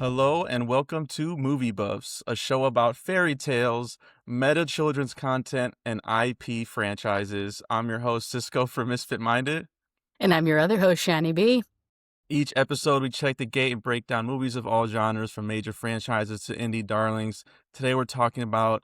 Hello and welcome to Movie Buffs, a show about fairy tales, meta children's content, and IP franchises. I'm your host, Cisco from Misfit Minded. And I'm your other host, Shani B. Each episode, we check the gate and break down movies of all genres, from major franchises to indie darlings. Today, we're talking about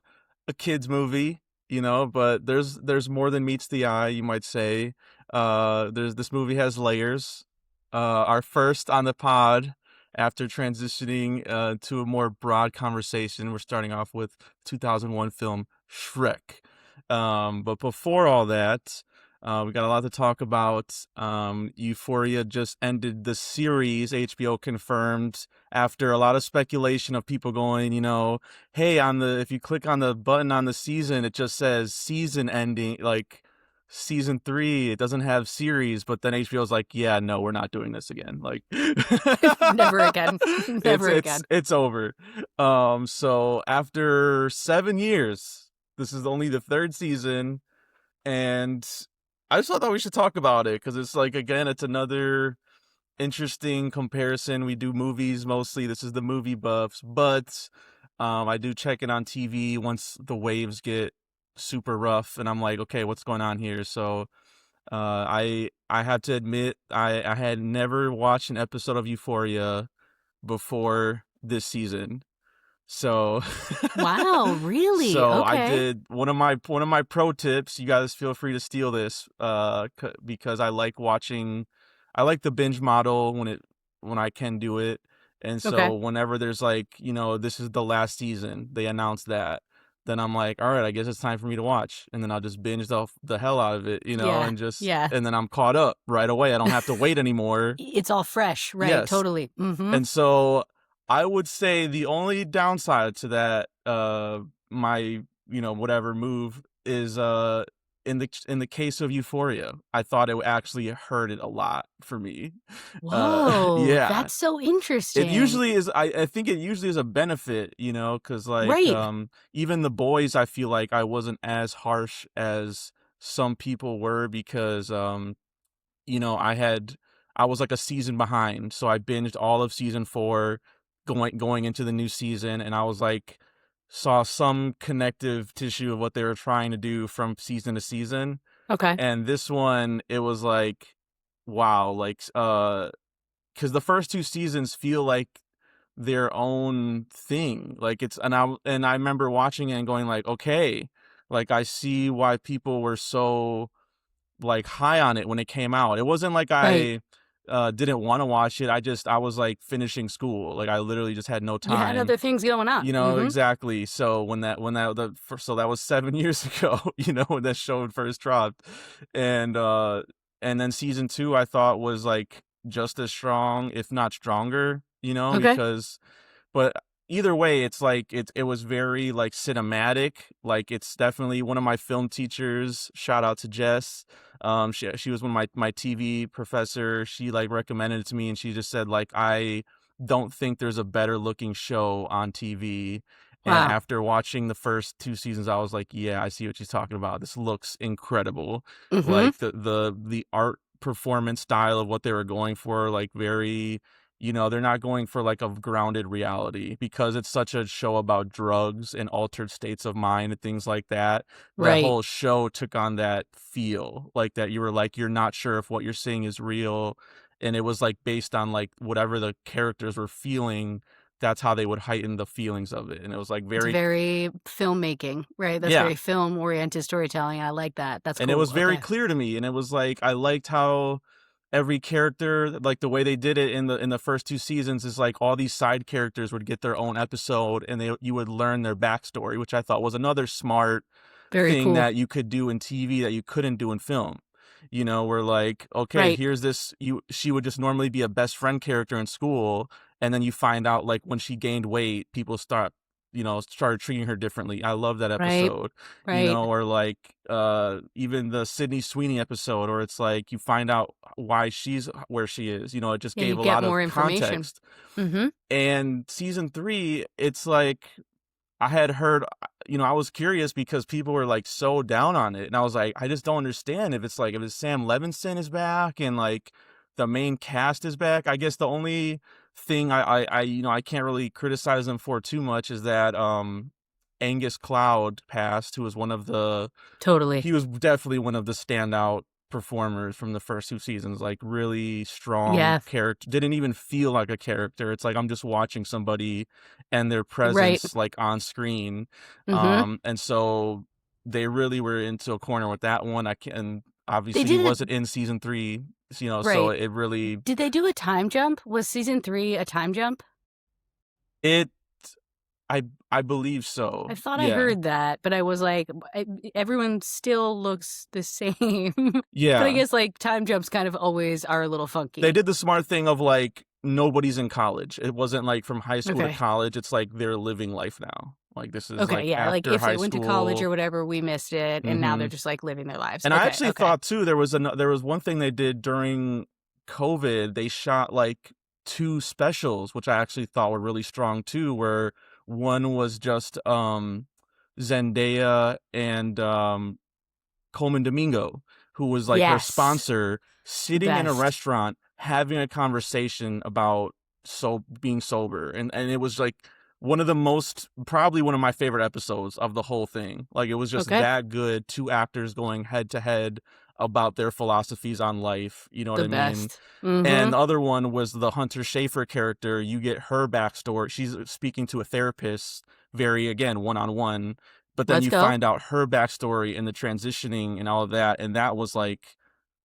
a kids' movie, but there's more than meets the eye, you might say. This movie has layers. Our first on the pod. After transitioning to a more broad conversation, we're starting off with 2001 film Shrek. But before all that, we got a lot to talk about. Euphoria just ended the series. HBO confirmed after a lot of speculation of people going, hey, if you click on the button on the season, it just says season ending, like season 3. It doesn't have series. But then HBO's like, yeah, no, we're not doing this again. Like, Never again. Never again. It's over. So after 7 years, this is only the third season, and I just thought we should talk about it because it's like, again, it's another interesting comparison. We do movies mostly. This is the movie buffs, but I do check it on TV once the waves get super rough, and I'm like, okay, what's going on here? So I have to admit, I had never watched an episode of Euphoria before this season. So Wow, really? so I Okay. did one of my pro tips. You guys feel free to steal this because I like the binge model when I can do it. And Okay. so whenever there's like, this is the last season, they announce that, then I'm like, all right, I guess it's time for me to watch. And then I'll just binge the hell out of it, Yeah. Yeah. and then I'm caught up right away. I don't have to wait anymore. It's all fresh, right? Yes. Totally. Mm-hmm. And so I would say the only downside to that, my, whatever move is, in the case of Euphoria, I thought it actually hurt it a lot for me. Whoa, Yeah. that's so It interesting. usually is. I think it usually is a benefit, because like, Right. even the boys, I feel like I wasn't as harsh as some people were because, I was like a season behind, so I binged all of season 4 going into the new season, and I was like, saw some connective tissue of what they were trying to do from season to season. Okay. And this one, it was like, wow, like, because the first 2 seasons feel like their own thing. Like, and I remember watching it and going like, okay, like I see why people were so like high on it when it came out. It wasn't like Right. I didn't want to watch it. I was like finishing school. Like, I literally just had no You had time. other things going on. Mm-hmm. Exactly. So so that was 7 years ago, when that show first dropped. And then season 2 I thought was like just as strong, if not stronger, Okay. because but either way, it's like it was very like cinematic. Like, it's definitely one of my film teachers. Shout out to Jess. She was one of my TV professor. She like recommended it to me, and she just said like, I don't think there's a better looking show on TV. And Wow. after watching the first 2 seasons, I was like, yeah, I see what she's talking about. This looks incredible. Mm-hmm. Like, the art performance style of what they were going for, like, very, they're not going for like a grounded reality because it's such a show about drugs and altered states of mind and things like that. That Right. whole show took on that feel, like that you were like, you're not sure if what you're seeing is real. And it was like based on like whatever the characters were feeling, that's how they would heighten the feelings of it. And it was like It's very, very filmmaking, right? That's yeah. very film-oriented storytelling. I like that. That's And it was cool. very Okay. clear to me. And it was like, I liked how every character, like the way they did it in the first 2 seasons, is like all these side characters would get their own episode, and you would learn their backstory, which I thought was another smart Very thing cool. that you could do in TV that you couldn't do in film. Where like, okay, Right. here's this, she would just normally be a best friend character in school, and then you find out like when she gained weight, people started treating her differently. I love that Right. episode. Right. Or like even the Sydney Sweeney episode, or it's like you find out why she's where she is. It just Yeah, gave you a get lot more of information. context. Mm-hmm. And season 3, it's like, I had heard, I was curious because people were like so down on it, and I was like, I just don't understand if it's Sam Levinson is back, and like the main cast is back. I guess the only thing I can't really criticize them for too much is that Angus Cloud passed, who was Totally. he was definitely one of the standout performers from the first 2 seasons, like really strong Yeah. character. Didn't even feel like a character. It's like I'm just watching somebody and their Right. presence like on screen. Mm-hmm. And so they really were into a corner with that one. I can and They obviously he did it wasn't in season 3, so right. it really Did they do a time jump? Was season 3 a time jump? it I believe I so. thought I Yeah. heard that, but I was like, everyone still looks the same. But I Yeah. guess like time jumps kind of always are a little They funky. did the smart thing of like nobody's in college. It wasn't like from high school to Okay. college. It's like they're living life now. Like this is Okay, like yeah, like after if high they went to college school. or whatever, we missed it, and now they're Hmm. just like living their lives. And I Okay, actually okay. thought too there was one thing they did during COVID. They shot like 2 specials, which I actually thought were really strong too. Where one was just Zendaya and Coleman Domingo, who was like her Yes, sponsor, the sitting in a best. restaurant having a conversation about being sober, and it was like probably one of my favorite episodes of the whole thing. Like it was just Okay, that good. 2 actors going head to head about their philosophies on life. You know what the I mean? best. Mm-hmm. And the other one was the Hunter Schafer character. You get her backstory. She's speaking to a therapist, very, again, one on one. But then Let's you go. find out her backstory and the transitioning and all of that. And that was like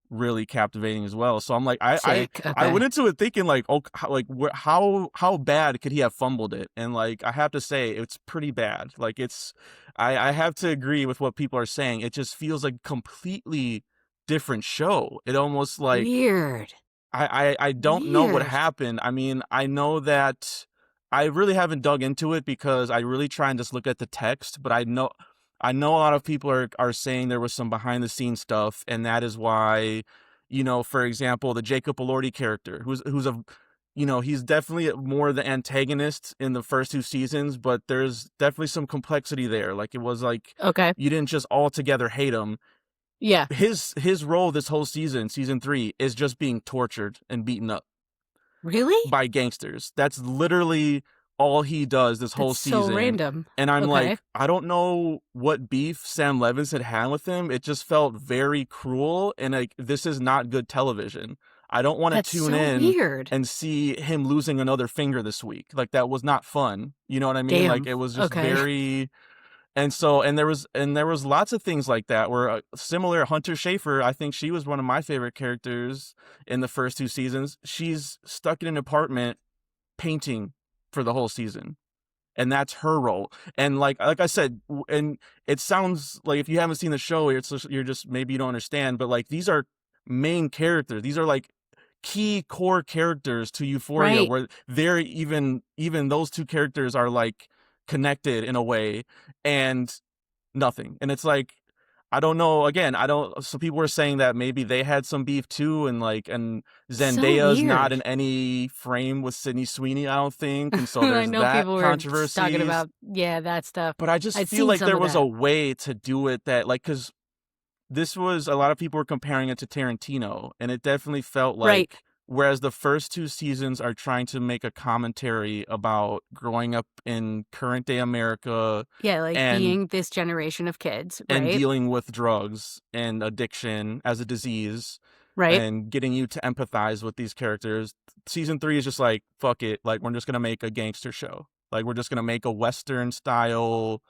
really captivating as well. So I'm like, Sick. I Okay. went into it thinking like, oh, how bad could he have fumbled it? And like, I have to say, it's pretty bad. Like I have to agree with what people are saying. It just feels like completely different show. It almost like Weird. I don't know what Weird. happened. I mean, I know that I really haven't dug into it because I really try and just look at the text, but I know a lot of people are saying there was some behind the scenes stuff, and that is why, for example, the Jacob Elordi character, who's a he's definitely more the antagonist in the first 2 seasons, but there's definitely some complexity there. Like it was like Okay. you didn't just altogether hate him. Yeah. His role this whole season 3, is just being tortured and beaten up Really? by gangsters. That's literally all he does this whole That's so season. random. And I'm Okay. like, I don't know what beef Sam Levinson had with him. It just felt very cruel, and like this is not good television. I don't want to That's tune so in weird. and see him losing another finger this week. Like that was not fun. You know what I mean? Like Damn. it was just Okay. very. And there was lots of things like that where similar. Hunter Schafer, I think she was one of my favorite characters in the first 2 seasons. She's stuck in an apartment painting for the whole season, and that's her role. And like I said, and it sounds like if you haven't seen the show, you're just maybe you don't understand, but like these are main characters. These are like key core characters to Euphoria, Right. where they're even those 2 characters are like connected in a way, and nothing. And it's like, I don't know. Again, I don't. Some people were saying that maybe they had some beef too, and So Zendaya's not in weird. any frame with Sydney Sweeney, I don't think, and so I there's know that people were talking controversies. about, yeah, that stuff. But I just I'd feel seen like some there of was a that. way to do it that, like, because this was a lot of people were comparing it to Tarantino, and it definitely felt Right. like, whereas the first 2 seasons are trying to make a commentary about growing up in current day America Yeah, like and being this generation of kids, and right? dealing with drugs and addiction as a disease Right? and getting you to empathize with these characters. Season 3 is just like, fuck it. Like, we're just going to make a gangster show. Like, we're just going to make a Western style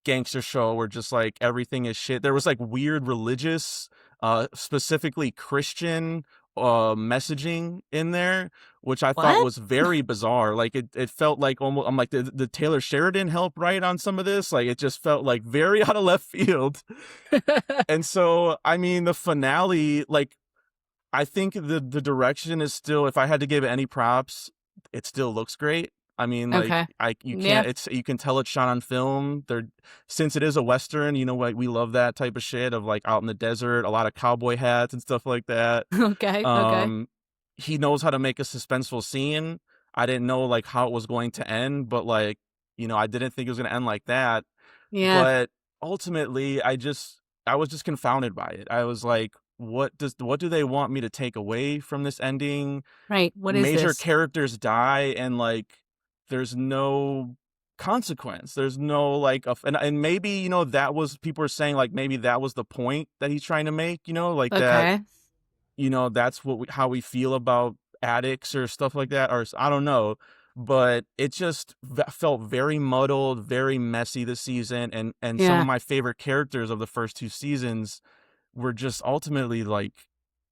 gangster show where just like everything is shit. There was like weird religious, specifically Christian messaging in there, which I thought What? was very bizarre. Like it felt like almost, I'm like, the Taylor Sheridan help write on some of this? Like it just felt like very out of left field. And so, I mean, the finale, like, I think the direction is still, if I had to give it any props, it still looks great. I mean, like, Okay. you Yeah. can't, you can tell it's shot on film. Since it is a Western, like, we love that type of shit of like out in the desert, a lot of cowboy hats and stuff like that. Okay. Okay. Um, he knows how to make a suspenseful scene. I didn't know like how it was going to end, but like, I didn't think it was going to end like that. Yeah. But ultimately, I was just confounded by it. I was like, what do they want me to take away from this ending? Right. What is Major this? characters die, and like there's no consequence. There's no like and maybe, that was, people are saying like maybe that was the point that he's trying to make, like that, Okay. that's how we feel about addicts or stuff like that, or I don't know. But it just felt very muddled, very messy this season, and some of Yeah. my favorite characters of the first two seasons were just ultimately like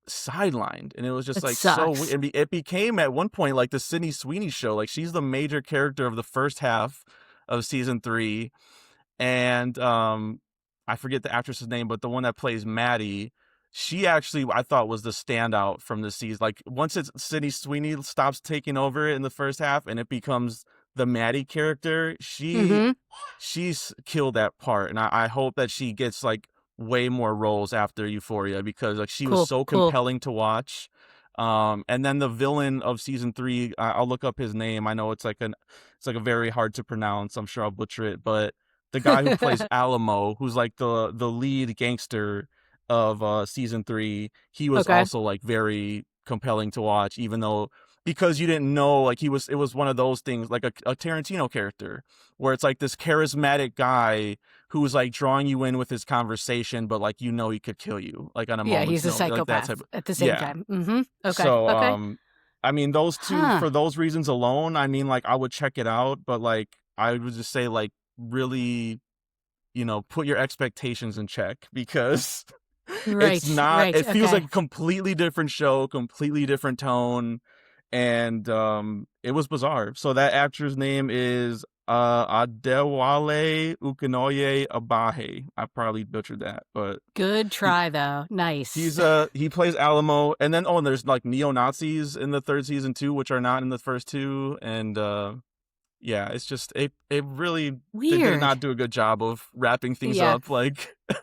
sidelined, and it was just It like so sucks. it became at one point like the Sydney Sweeney show. Like, she's the major character of the first half of season 3, and I forget the actress's name, but the one that plays Maddie, she actually, I thought, was the standout from the season. Like, once it's Sydney Sweeney stops taking over in the first half and it becomes the Maddie character, Mm-hmm. she's killed that part, and I hope that she gets like way more roles after Euphoria, because like she was Cool. so Cool. compelling to watch. And then the villain of season 3, I'll look up his name. I know it's like a very hard to pronounce. I'm sure I'll butcher it, but the guy who plays Alamo, who's like the lead gangster of season 3, he was Okay. also like very compelling to watch, even though, because you didn't know, like, it was one of those things like a Tarantino character, where it's like this charismatic guy who's like drawing you in with his conversation, but like, he could kill you like on a Yeah, moment's he's a notice, like that type psychopath of, at the same yeah. time. Mm-hmm. Okay. So, Okay. I mean, those two, Huh. for those reasons alone, I mean, like, I would check it out, but like, I would just say, like, really, put your expectations in check, because it's Right. not, Right. it feels like Okay. a completely different show, completely different tone, and it was bizarre. So that actor's name is Adewale Ukenoye Abahe. I probably butchered that, but Good he try though. Nice. he plays Alamo, and then, and there's like neo-Nazis in the third season too, which are not in the first two, and yeah, it's just, it really, they did Weird. not do a good job of wrapping things Yeah. up, like, and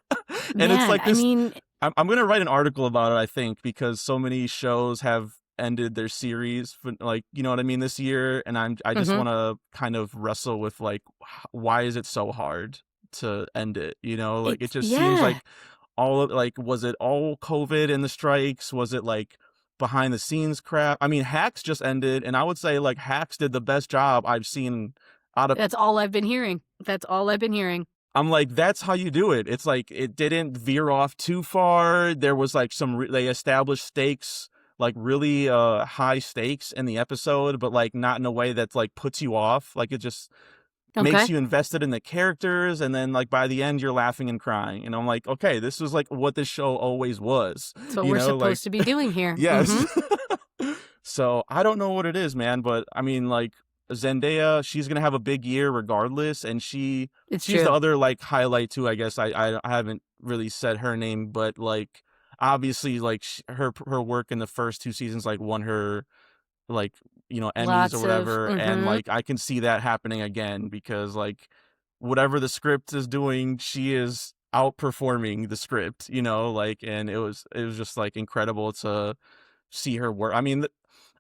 it's Man, like I this. mean, I'm gonna write an article about it, I think, because so many shows have ended their series for, like, you know what I mean, this year, and I just mhm. want to kind of wrestle with like, why is it so hard to end it? Like, it It's just seems yeah. like all of, like, was it all COVID and the strikes? Was it like behind the scenes crap? I mean, Hacks just ended, and I would say like Hacks did the best job I've seen out of. That's all I've been hearing. That's all I've been hearing. I'm like, that's how you do it. It's like, it didn't veer off too far. There was like they established stakes, like really high stakes in the episode, but like not in a way that's like puts you off. Like, it just makes Okay. you invested in the characters, and then like by the end you're laughing and crying. And I'm like, okay, this was like what this show always was. That's what we're Like, supposed to be doing here. yes. Mhm. So I don't know what it is, man, but I mean, like, Zendaya, she's gonna have a big year regardless, and It's she's the true. other like highlight too. I guess I haven't really said her name, but like, obviously, like, her work in the first two seasons like won her, like, Emmys or Lots of whatever, and mhm. like I can see that happening again, because like whatever the script is doing, she is outperforming the script, like, and it was just like incredible to see her work. I mean,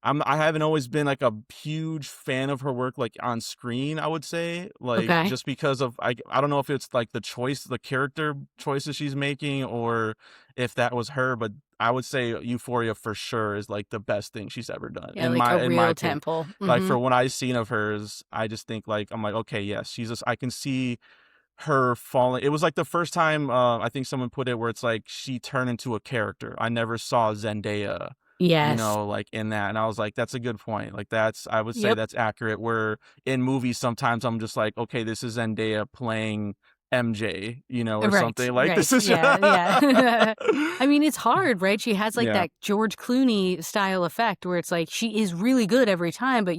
I haven't always been like a huge fan of her work like on screen, I would say, like, Okay. just because of, I don't know if it's like the character choices she's making, or if that was her, but I would say Euphoria for sure is like the best thing she's ever done Yeah, like a in my real opinion. temple. Like, for Mhm. what I've seen of hers, I just think like, I'm like, okay, yes, she's just, I can see her falling. It was like the first time, I think someone put it, where it's like she turned into a character. I never saw Zendaya, Yes. like, in that, and I was like, that's a good point. Like, I would say Yep. that's accurate. Where in movies sometimes I'm just like, okay, this is Zendaya playing MJ, or Right. something, like, Right. this is Yeah. Yeah. I mean, it's hard, right? She has like yeah, that George Clooney style effect where it's like she is really good every time, but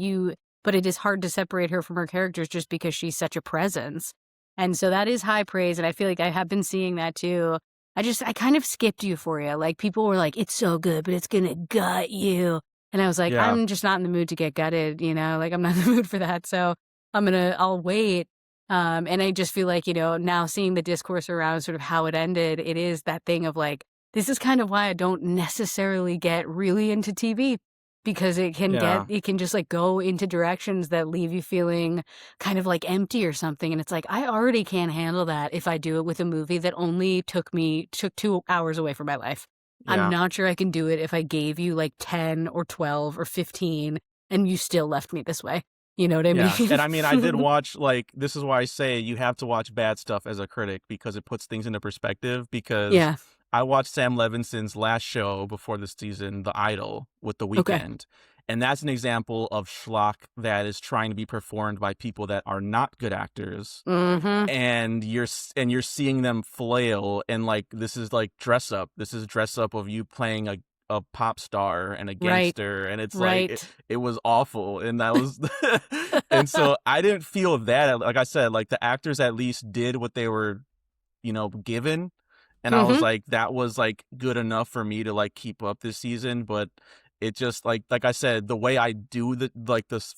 it is hard to separate her from her characters just because she's such a presence. And so that is high praise. And I feel like I have been seeing that too. I kind of skipped Euphoria. Like people were like, it's so good, but it's going to gut you. And I was like, yeah, I'm just not in the mood to get gutted, like I'm not in the mood for that. So I'll wait. And I just feel like, now seeing the discourse around sort of how it ended, it is that thing of like, this is kind of why I don't necessarily get really into TV because yeah. it can just like go into directions that leave you feeling kind of like empty or something. And it's like, I already can't handle that if I do it with a movie that only took 2 hours away from my life. I'm Yeah. not sure I can do it if I gave you like 10 or 12 or 15 and you still left me this way. You know what I Yeah, and I mean, I did mean? watch, like, this is why I say you have to watch bad stuff as a critic because it puts things into perspective. Because Yeah. I watched Sam Levinson's last show before this season, The Idol, with The Okay. Weeknd, and that's an example of schlock that is trying to be performed by people that are not good actors, Mhm. and you're seeing them flail, and like this is like dress up. This is dress up of you playing a pop star and a Right. gangster, and it's like Right. it was awful, and that was and so I didn't feel that. Like I said, like the actors at least did what they were, given, and I was Mhm. like, that was like good enough for me to like keep up this season. But it just like I said, the way I do the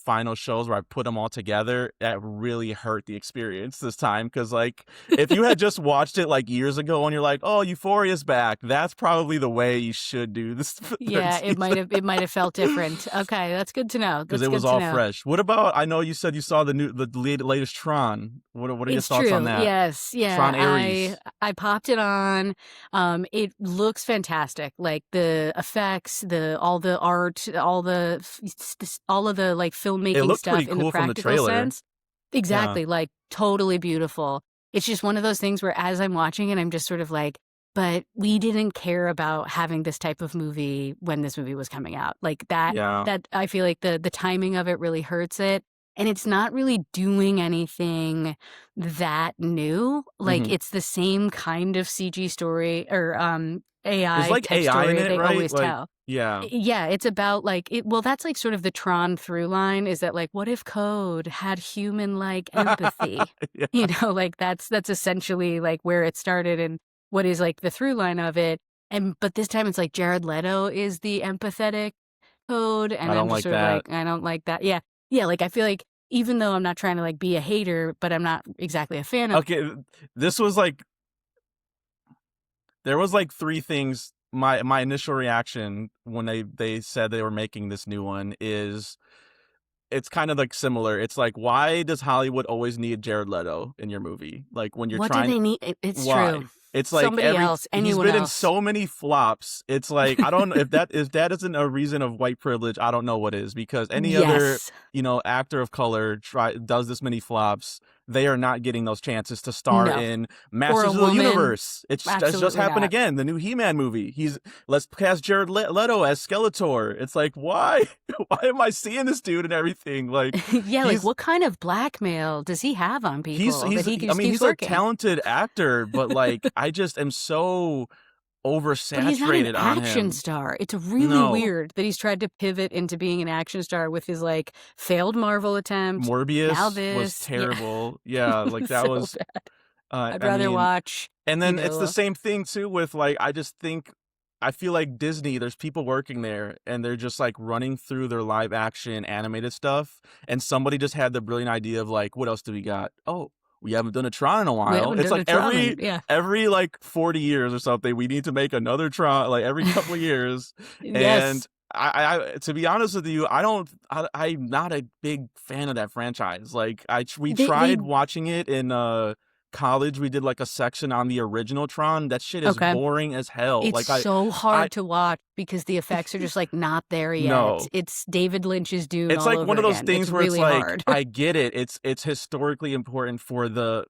final shows where I put them all together, that really hurt the experience this time. Because like if you had just watched it like years ago and you're like, oh, Euphoria's back, that's probably the way you should do this third Yeah, season. it might have felt different. Okay, that's good to know. Because That's it was good to all know. fresh. What about? I know you said you saw the latest Tron. What are your It's thoughts on true. that? Yes. Yeah. Tron I Ares. I popped it on. It looks fantastic. Like the effects, the all the art, all of the like It filmmaking looked pretty stuff in the cool from the practical trailer. sense. Yeah. Exactly. Like totally beautiful. It's just one of those things where as I'm watching it, I'm just sort of like, but we didn't care about having this type of movie when this movie was coming out. Like Yeah. that I feel like the timing of it really hurts it. And it's not really doing anything that new. Like hmm it's the same kind of CG story or There's AI like type AI in story it, they right? always Like, tell. yeah. Yeah, it's about like it well, that's like sort of the Tron through line is that like what if code had human like empathy? Yeah. You know, like that's essentially like where it started and what is like the through line of it. And but this time it's like Jared Leto is the empathetic code I and I'm don't just like sort of that. like I don't like that. Yeah. Yeah, like I feel like even though I'm not trying to like be a hater, but I'm not exactly a fan of Okay, this was like there was like three things. My initial reaction when they said they were making this new one is it's kind of like similar. It's like, why does Hollywood always need Jared Leto in your movie? Like when you're what do trying, they need? It's true. why? It's like Somebody else, he's anyone been in else. so many flops. It's like I don't know if that isn't a reason of white privilege, I don't know what is, because any other, Yes. actor of color does this many flops, they are not getting those chances to star No. in Or a Masters of the woman. Universe. It's just Absolutely happened not. again. The new He-Man movie. Let's cast Jared Leto as Skeletor. It's like, why? Why am I seeing this dude and everything? Like Yeah, like he's what kind of blackmail does he have on people that he I just mean, keeps he's a working? talented actor, but like I just am so But he's not an oversaturated on action him. star. It's really No. weird that he's tried to pivot into being an action star with his like failed Marvel attempt. Now Morbius was this. Yeah. terrible. Yeah, like that So was bad. I'd I rather mean, watch, and you then it's the know, same thing too with like I just think I feel like Disney, there's people working there and they're just like running through their live action animated stuff, and somebody just had the brilliant idea of like, what else do we got? Oh, we haven't done a Tron in a we while. haven't It's done like a Tron and yeah. every like 40 years or something, we need to make another Tron like every couple of years. And Yes. to be honest with you, I'm not a big fan of that franchise. Like we They tried watching it in college. We did like a section on the original Tron. That shit is okay. boring as hell. It's Like so I hard to watch because the effects are just like not there yet. no. It's David Lynch's Dune It's all like one over of those again. It's things where it's really like, hard. I get it. It's historically important for the,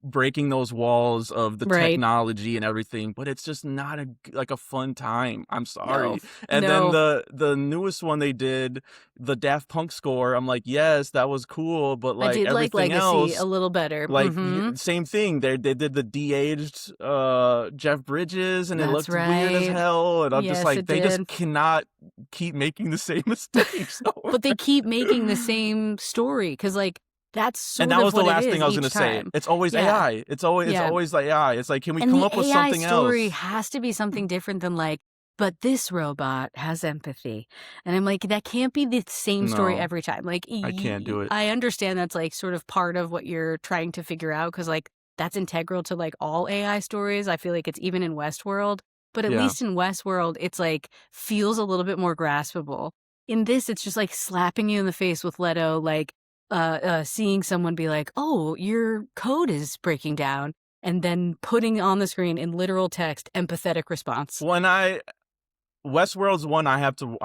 breaking those walls of the Right. technology and everything, but it's just not like a fun time. I'm No. sorry. And then No. the newest one they did, the Daft Punk score, I'm like, yes, that was cool, but I like did like everything Legacy a else, little better. like Mhm. same thing. They did the de-aged Jeff Bridges, and it That's looked weird as right. hell, and I'm just Yes, like, it they just did. cannot keep making the same mistakes over. But they keep making the same story because, like, that's And sort that of was the what it last thing is I was gonna each say. time. It's always Yeah. AI. It's Yeah. always AI. It's like, can we And come the up with AI something story else? has to be something different than like, but this robot has empathy. And I'm like, that can't be the same story No, every time. Like, I can't do it. I understand that's like sort of part of what you're trying to figure out because like that's integral to like all AI stories. I feel like it's even in Westworld, but at Yeah. least in Westworld, it's like feels a little bit more graspable. In this, it's just like slapping you in the face with Leto, like seeing someone be like, "Oh, your code is breaking down." and then putting on the screen in literal text empathetic response. When I Westworld's one, I have to.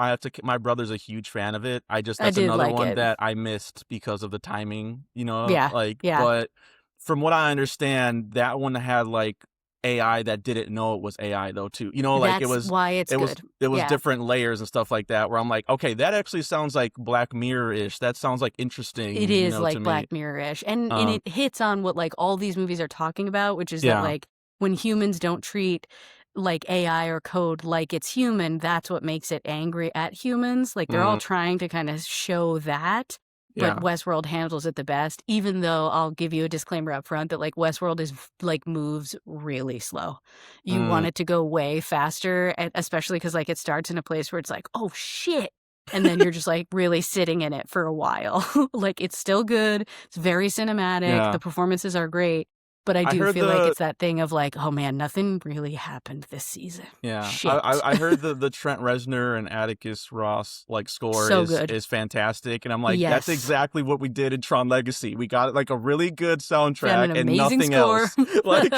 My brother's a huge fan of it. I That's did another like one it. that I missed because of the timing, Yeah, like, yeah. but from what I understand, that one had like AI that didn't know it was AI though too. Like That's why it's it was good. it was Yeah. different layers and stuff like that where I'm like, okay, that actually sounds like Black Mirror-ish. That sounds like It interesting, is to like me. Black Mirror-ish, and Um it hits on what, like, all these movies are talking about, which is that, yeah. like, when humans don't treat, like, AI or code like it's human, that's what makes it angry at humans. Like, they're all Mm, trying to kinda show that, but yeah. Westworld handles it the best, even though I'll give you a disclaimer up front that, like, Westworld like, moves really slow. You want Mm. it to go way faster, and especially because like, it starts in a place where it's like, "Oh, shit." And then you're just, like, really sitting in it for a while. Like, it's still good, it's very cinematic, Yeah. the performances are great, but I I do heard feel like the it's that thing of, like, "Oh, man, nothing really happened this season. Yeah, Shit." I heard the Trent Reznor and Atticus Ross, like, score So is good. is fantastic, and I'm like, "That's Yes. exactly what we did in Tron Legacy. We got, like, a really good Found soundtrack an and amazing nothing score. else." Like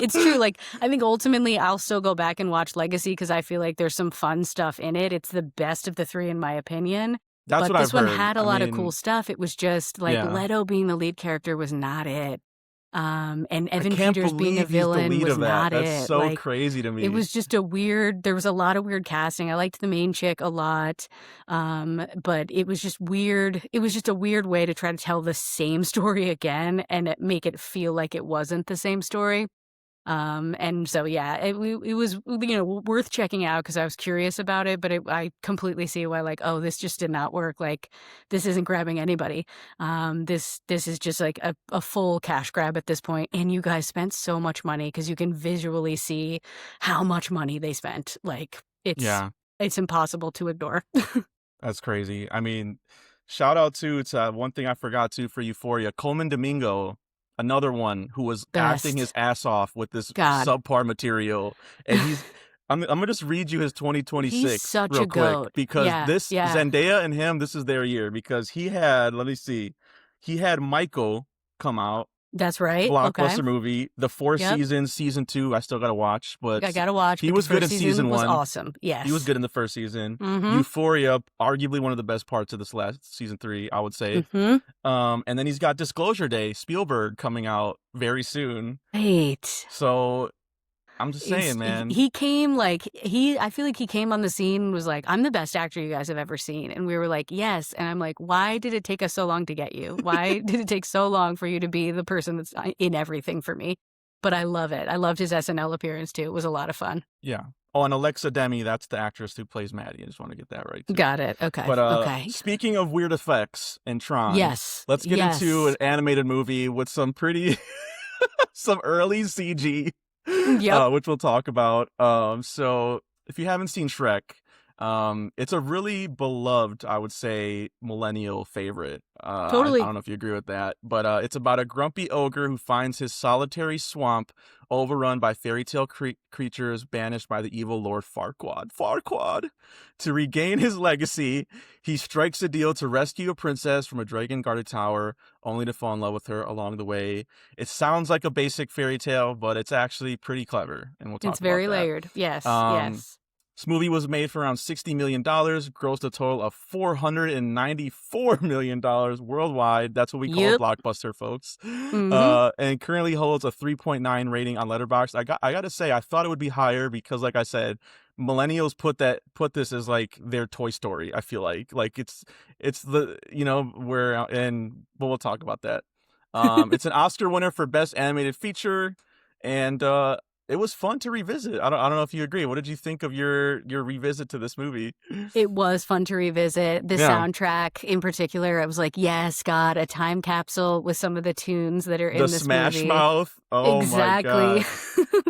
It's true, like, I think ultimately I'll still go back and watch Legacy because I feel like there's some fun stuff in it. It's the best of the 3 in my opinion, That's what but I've this one heard. had a I lot of cool mean, stuff. It was just, like, yeah. Leto being the lead character was not it. And I Evan can't Peters being a believe he's the villain lead was of that. not That's it. so Like, crazy to it me. was just there was a lot of weird casting. I liked the main chick a lot, but it was just weird. It was just a weird way to try to tell the same story again and make it feel like it wasn't the same story. And so, yeah, it was, worth checking out because I was curious about it, but I completely see why, like, oh, this just did not work. Like, this isn't grabbing anybody. This is just like a full cash grab at this point. And you guys spent so much money because you can visually see how much money they spent. Like, Yeah. it's impossible to ignore. That's crazy. I mean, shout out to one thing I forgot to for Euphoria, Coleman Domingo, another one who was acting his Best. ass off with this God. subpar material, and I'm gonna just read you his He's 2026 such real a quick goat. because Yeah. this Yeah. Zendaya and him, this is their year because let me see, he had Michael come out, That's right. Okay. blockbuster movie, the Four Yep. Seasons season 2, I still gotta watch, but I gotta watch, he but the was good first in season season was 1. awesome. He was Yes. good in the first season. Mhm. Euphoria, arguably one of the best parts of this last season 3, I would say. Mhm. And then he's got Disclosure Day, Spielberg coming out very soon. Right. So I'm just saying, man. He came like I feel like he came on the scene and was like, "I'm the best actor you guys have ever seen." And we were like, "Yes." And I'm like, "Why did it take us so long to get you? Why did it take so long for you to be the person that's in everything for me?" But I love it. I loved his SNL appearance too. It was a lot of fun. Yeah. Oh, and Alexa Demi, that's the actress who plays Maddie. I just want to get that right too. Got it. Okay. But Okay. speaking of weird effects in Tron, Yes. let's get into an Yes. animated movie with some pretty some early CG, Yep. which we'll talk about. So if you haven't seen Shrek, it's a really beloved, I would say, millennial favorite. I Totally. don't know if you agree with that, but it's about a grumpy ogre who finds his solitary swamp overrun by fairy tale creatures banished by the evil Lord Farquaad. Farquaad! To regain his legacy, he strikes a deal to rescue a princess from a dragon-guarded tower, only to fall in love with her along the way. It sounds like a basic fairy tale, but it's actually pretty clever, and we'll It's talk about very that. layered. Yes. Um, Yes. this movie was made for around $60 million, grossed a total of $494 million worldwide. That's what we call a Yep. blockbuster, folks. Mhm. And currently holds a 3.9 rating on Letterboxd. I gotta say, I thought it would be higher because, like I said, millennials put this as like their Toy Story. I feel like it's the where but we'll talk about that. It's an Oscar winner for Best Animated Feature, and it was fun to revisit. I don't know if you agree. What did you think of your revisit to this movie? It was fun to revisit. The Yeah. soundtrack in particular, I was like, yes, God, a time capsule with some of the tunes that are The in this Smash movie. Mouth. Oh my Exactly. god.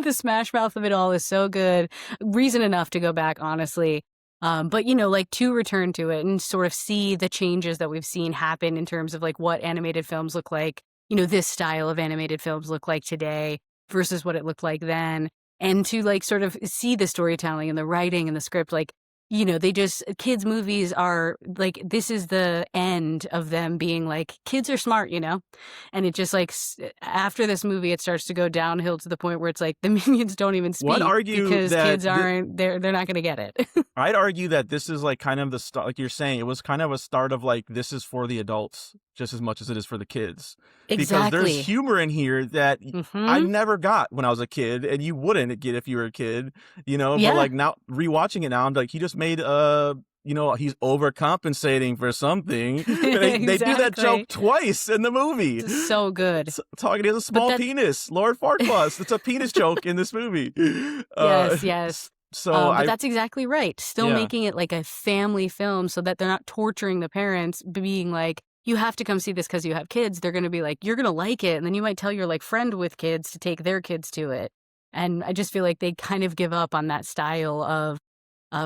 The smash mouth of it all is so good. Reason enough to go back, honestly. But like to return to it and sort of see the changes that we've seen happen in terms of like what animated films look like, this style of animated films look like today versus what it looked like then. And to like sort of see the storytelling and the writing and the script, like they just kids movies are like this is the end of them being like kids are smart, and it just like after this movie it starts to go downhill to the point where it's like the minions don't even Well, I'd speak argue because that kids aren't they're not going to get it. I'd argue that this is like kind of the start, like you're saying, it was kind of a start of like this is for the adults just as much as it is for the kids, because there's Exactly. humor in here that I Mhm. never got when I was a kid, and you wouldn't get if you were a kid, But Yeah. like now rewatching it now, I'm like, he just made he's overcompensating for something. They do that joke Exactly. twice in the movie. So good. Talking to a But small that penis, Lord Farquaad. It's a penis joke in this movie. Uh, Yes, yes. so But I that's exactly right. Still yeah. making it like a family film so that they're not torturing the parents, being like, you have to come see this because you have kids. They're going to be like, you're going to like it. And then you might tell your like friend with kids to take their kids to it. And I just feel like they kind of give up on that style of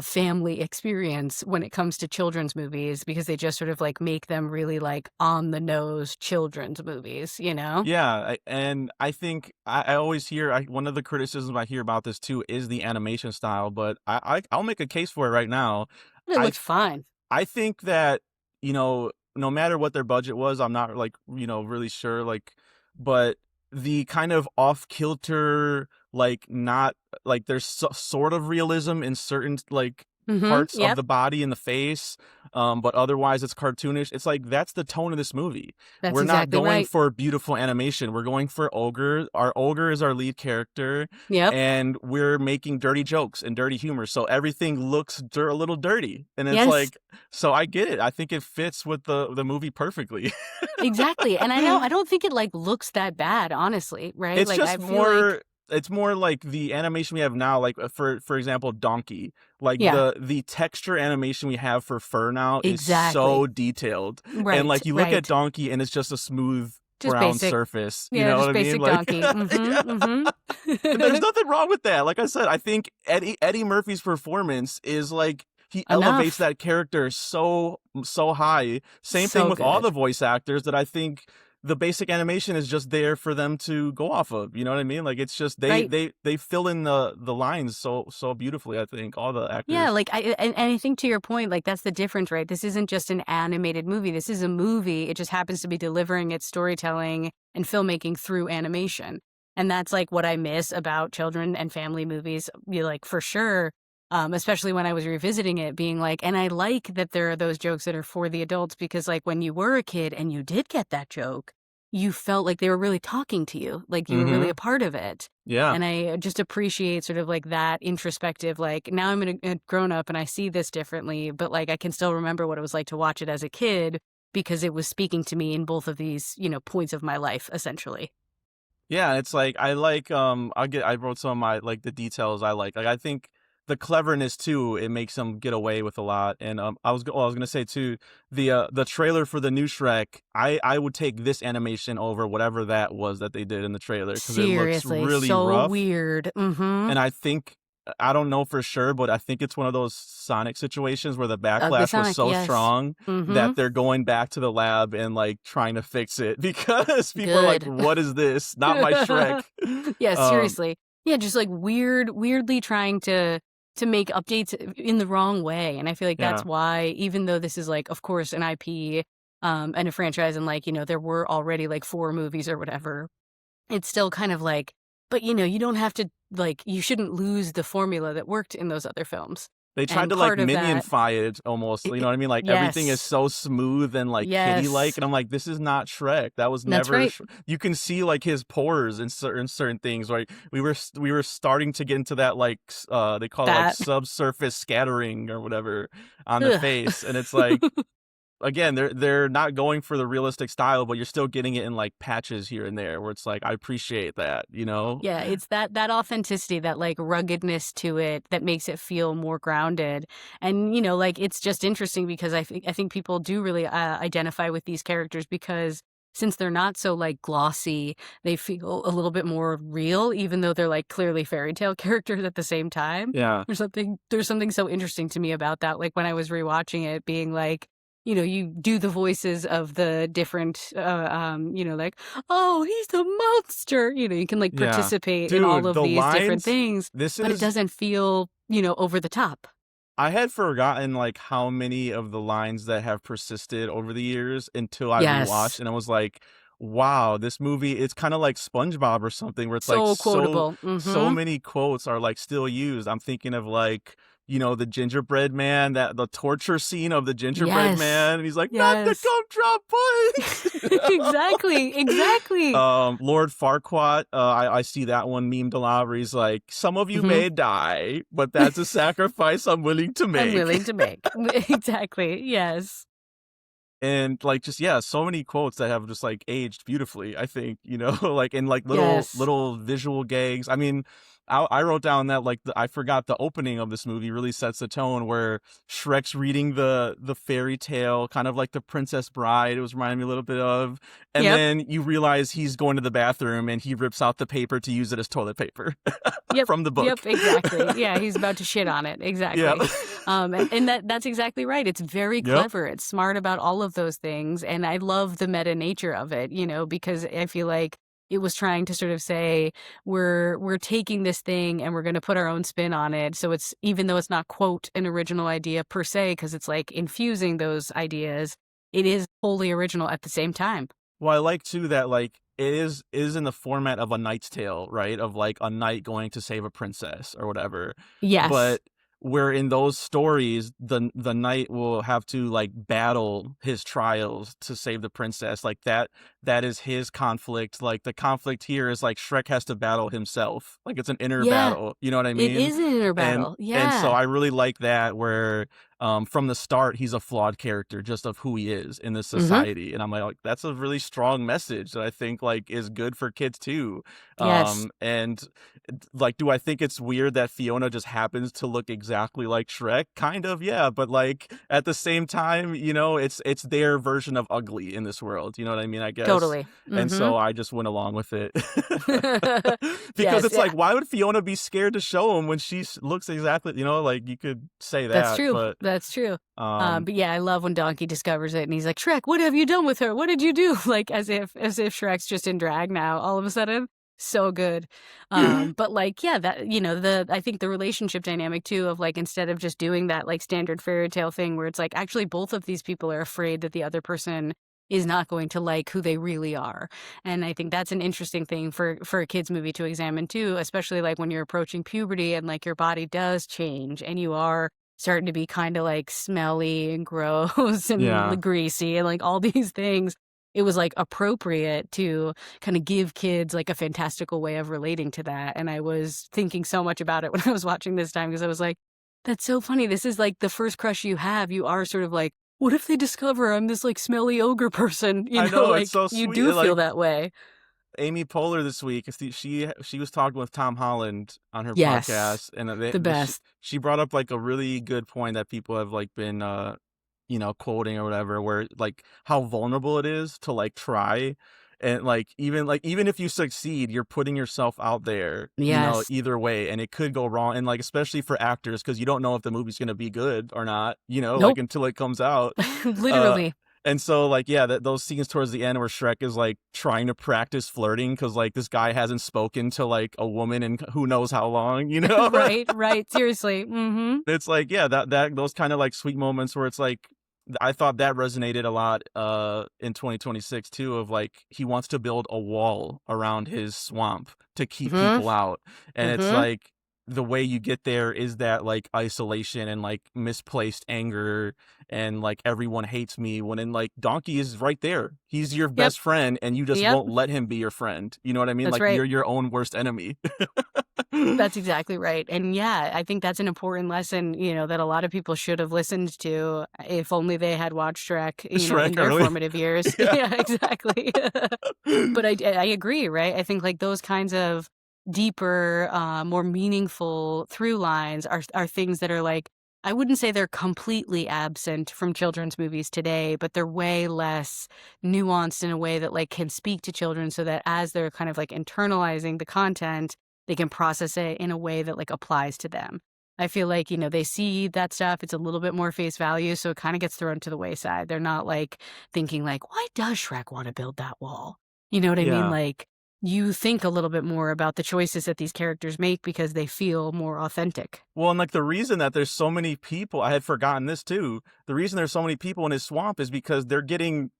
family experience when it comes to children's movies because they just sort of like make them really like on the nose children's movies, you know? Yeah, and I think I always hear one of the criticisms I hear about this too is the animation style, but I'll make a case for it right now. It I looks fine. I think that, no matter what their budget was, I'm not like, really sure, like, but the kind of off kilter, like, not like there's sort of realism in certain like parts of Yep. the body and the face, but otherwise it's cartoonish. It's like that's the tone of this movie. That's We're not exactly going right. for beautiful animation. We're going for ogre. Our ogre is our lead character, Yep. and we're making dirty jokes and dirty humor. So everything looks a little dirty. And it's Yes. like, so I get it. I think it fits with the movie perfectly. Exactly, and I don't think it, like, looks that bad, honestly, right? It's Like, I just feel like it's more like the animation we have now, like for example, Donkey. Like yeah, the texture animation we have for fur now is so exactly. detailed. And Right, like you look at right. Donkey and it's just a smooth Just brown basic. surface. You Yeah, know what just I mean? basic Like donkey. yeah. Mhm, And there's mhm. nothing wrong with that. Like I said, I think Eddie Murphy's performance is like he elevates Enough. that character so high. Same thing So with all good. the voice actors that I think the basic animation is just there for them to go off of. You know what I mean? Like it's just Right. they fill in the lines so beautifully, I think, all the Yeah, actors. like, and I think to your point, like, that's the difference, right? This isn't just an animated movie. This is a movie. It just happens to be delivering its storytelling and filmmaking through animation. And that's, like, what I miss about children and family movies, like, for sure, especially when I was revisiting it, being like and I like that there are those jokes that are for the adults because, like, when you were a kid and you did get that joke, you felt like they were really talking to you, like, you were really Mhm. a part of it. Yeah. And I just appreciate sort of like that introspective, like now I'm a grown up and I see this differently, but like I can still remember what it was like to watch it as a kid because it was speaking to me in both of these, points of my life, essentially. Yeah, it's like I wrote some of my like the details I like. Like I think the cleverness too, it makes them get away with a lot. And I was gonna say too, the trailer for the new Shrek, I would take this animation over whatever that was that they did in the trailer because it looks Seriously, really so rough. weird. Mm-hmm. And I don't know for sure, but I think it's one of those Sonic situations where the Ugly backlash was Sonic, so yes. strong Mm-hmm. that they're going back to the lab and like trying to fix it because people are like, Good. "What is this? Not my Shrek." Yeah, Um, seriously. Yeah, just like weirdly trying to make updates in the wrong way. And I feel like that's yeah, why, even though this is like, of course, an IP and a franchise, and like, there were already like 4 movies or whatever, it's still kind of like, but you don't have to like you shouldn't lose the formula that worked in those other films. they tried And to like part of that minionfy it almost. You know what I mean? Like everything is yes. so smooth and like kitty like, Yes. and I'm like, this is not Shrek. That was That's never. right. You can see like his pores in certain things. Like we were starting to get into that like they call it like That. subsurface scattering or whatever on the Ugh. face, and it's like again, they're not going for the realistic style, but you're still getting it in like patches here and there where it's like I appreciate that, you know? Yeah, it's that authenticity, that like ruggedness to it that makes it feel more grounded. And like it's just interesting because I think people do really identify with these characters because since they're not so like glossy, they feel a little bit more real, even though they're like clearly fairy tale characters at the same time. Yeah. There's something so interesting to me about that. Like when I was rewatching it, being like, you do the voices of the different, like, oh, he's the monster. You can like Yeah. participate in all Dude, of the these different lines things, this but it is doesn't feel, over the top. I had forgotten, like, how many of the lines that have persisted over the years until I rewatched, Yes. and I was like, "Wow, this movie," it's kinda like SpongeBob or something where it's, like, So quotable. so Mhm. many quotes are, like, still used. I'm thinking of, like, the gingerbread man, that the torture scene of the gingerbread Yes. man, and he's like, "Not the Yes. gumdrop pudding!" Exactly, exactly. Lord Farquaad, I see that one memed a lot where he's like, "Some of you Mhm. may die, but that's a sacrifice I'm willing to I'm make." willing to make. Exactly, yes. And, like, just yeah, so many quotes that have just, like, aged beautifully, I think, like, in, like, little Yes. little visual gags. I mean, I wrote down that, like, I forgot the opening of this movie really sets the tone where Shrek's reading the fairy tale, kind of like The Princess Bride, it was reminding me a little bit of, and Yep. then you realize he's going to the bathroom and he rips out the paper to use it as toilet paper Yep. from the Yep, book. exactly. Yeah, he's about to shit on it, Yeah. exactly. And that's exactly right, it's very Yep. clever, it's smart about all of those things, and I love the meta nature of it, because I feel like it was trying to sort of say, "We're taking this thing and we're gonna put our own spin on it," so it's even though it's not, quote, "an original idea per se," because it's, like, infusing those ideas, it is wholly original at the same time. Well, I like too that, like, it is in the format of A Knight's Tale, right? Of, like, a knight going to save a princess or whatever. Yes. But where in those stories, the knight will have to, like, battle his trials to save the princess, like, that is his conflict, like, the conflict here is, like, Shrek has to battle himself, like, it's an inner Yeah, battle, you know what I it mean? is an inner And battle, and so yeah. I really like that where from the start, he's a flawed character just of who he is in this Mhm. society, and I'm like, that's a really strong message that I think, like, is good for kids too, Yes. and, like, do I think it's weird that Fiona just happens to look exactly like Shrek? Kind of, yeah, but, like, at the same time, it's their version of ugly in this world, you know what I mean, I guess? Totally. And Mhm. so I just went along with it. Because Yes, it's yeah, like, why would Fiona be scared to show him when she looks exactly, like, you could say that's that, true, but, that's true. um But yeah, I love when Donkey discovers it and he's like, "Shrek, what have you done with her? What did you do?" Like, as if Shrek's just in drag now all of a sudden. So good. But like, yeah, I think the relationship dynamic too of like instead of just doing that like standard fairy tale thing where it's like actually both of these people are afraid that the other person is not going to like who they really are. And I think that's an interesting thing for a kids movie to examine too, especially like when you're approaching puberty and like your body does change and you are starting to be kinda, like, smelly and gross and Yeah. greasy and, like, all these things. It was, like, appropriate to kinda give kids, like, a fantastical way of relating to that, and I was thinking so much about it when I was watching this time because I was like, "That's so funny. This is, like, the first crush you have. You are sort of like, 'What if they discover I'm this, like, smelly ogre person?'" I know, it's Like, so you sweet, do and, feel like, that way. Amy Poehler this week, she was talking with Tom Holland on her Yes. podcast, and, The best. she brought up, like, a really good point that people have, like, been, quoting or whatever, where, like, how vulnerable it is to, like, try, and, even if you succeed, you're putting yourself out there, Yes. either way, and it could go wrong, and, like, especially for actors, because you don't know if the movie's gonna be good or not, like, Nope. until it comes out, uh Literally. and so, like, yeah, those scenes towards the end where Shrek is, like, trying to practice flirting because like, this guy hasn't spoken to, like, a woman in who knows how long, you know? Right, right, seriously, mhm. It's like, yeah, that those kinda, like, sweet moments where it's like I thought that resonated a lot, in 2026 too, of, like, he wants to build a wall around his swamp to keep Mhm, people out, and it's mhm. like, the way you get there is that, like, isolation and, like, misplaced anger and, like, everyone hates me when in, like, Donkey is right there. He's your Yep, best friend, and you just yep, won't let him be your friend, you know what I mean? that's Like, right. you're your own worst enemy. That's exactly right, and yeah, I think that's an important lesson, that a lot of people should have listened to if only they had watched Shrek, in Shrek their early. formative years. Yeah. Yeah, exactly. But I agree, right? I think, like, those kinds of deeper, more meaningful through lines are things that are, like I wouldn't say they're completely absent from children's movies today, but they're way less nuanced in a way that, like, can speak to children so that as they're kind of, like, internalizing the content, they can process it in a way that, like, applies to them. I feel like, they see that stuff, it's a little bit more face value, so it kinda gets thrown to the wayside. They're not, like, thinking like, "Why does Shrek wanna build that wall?" You know what I mean? Yeah. Like you think a little bit more about the choices that these characters make because they feel more authentic. Well, and like the reason that there's so many people, I had forgotten this too. The reason there's so many people in his swamp is because they're getting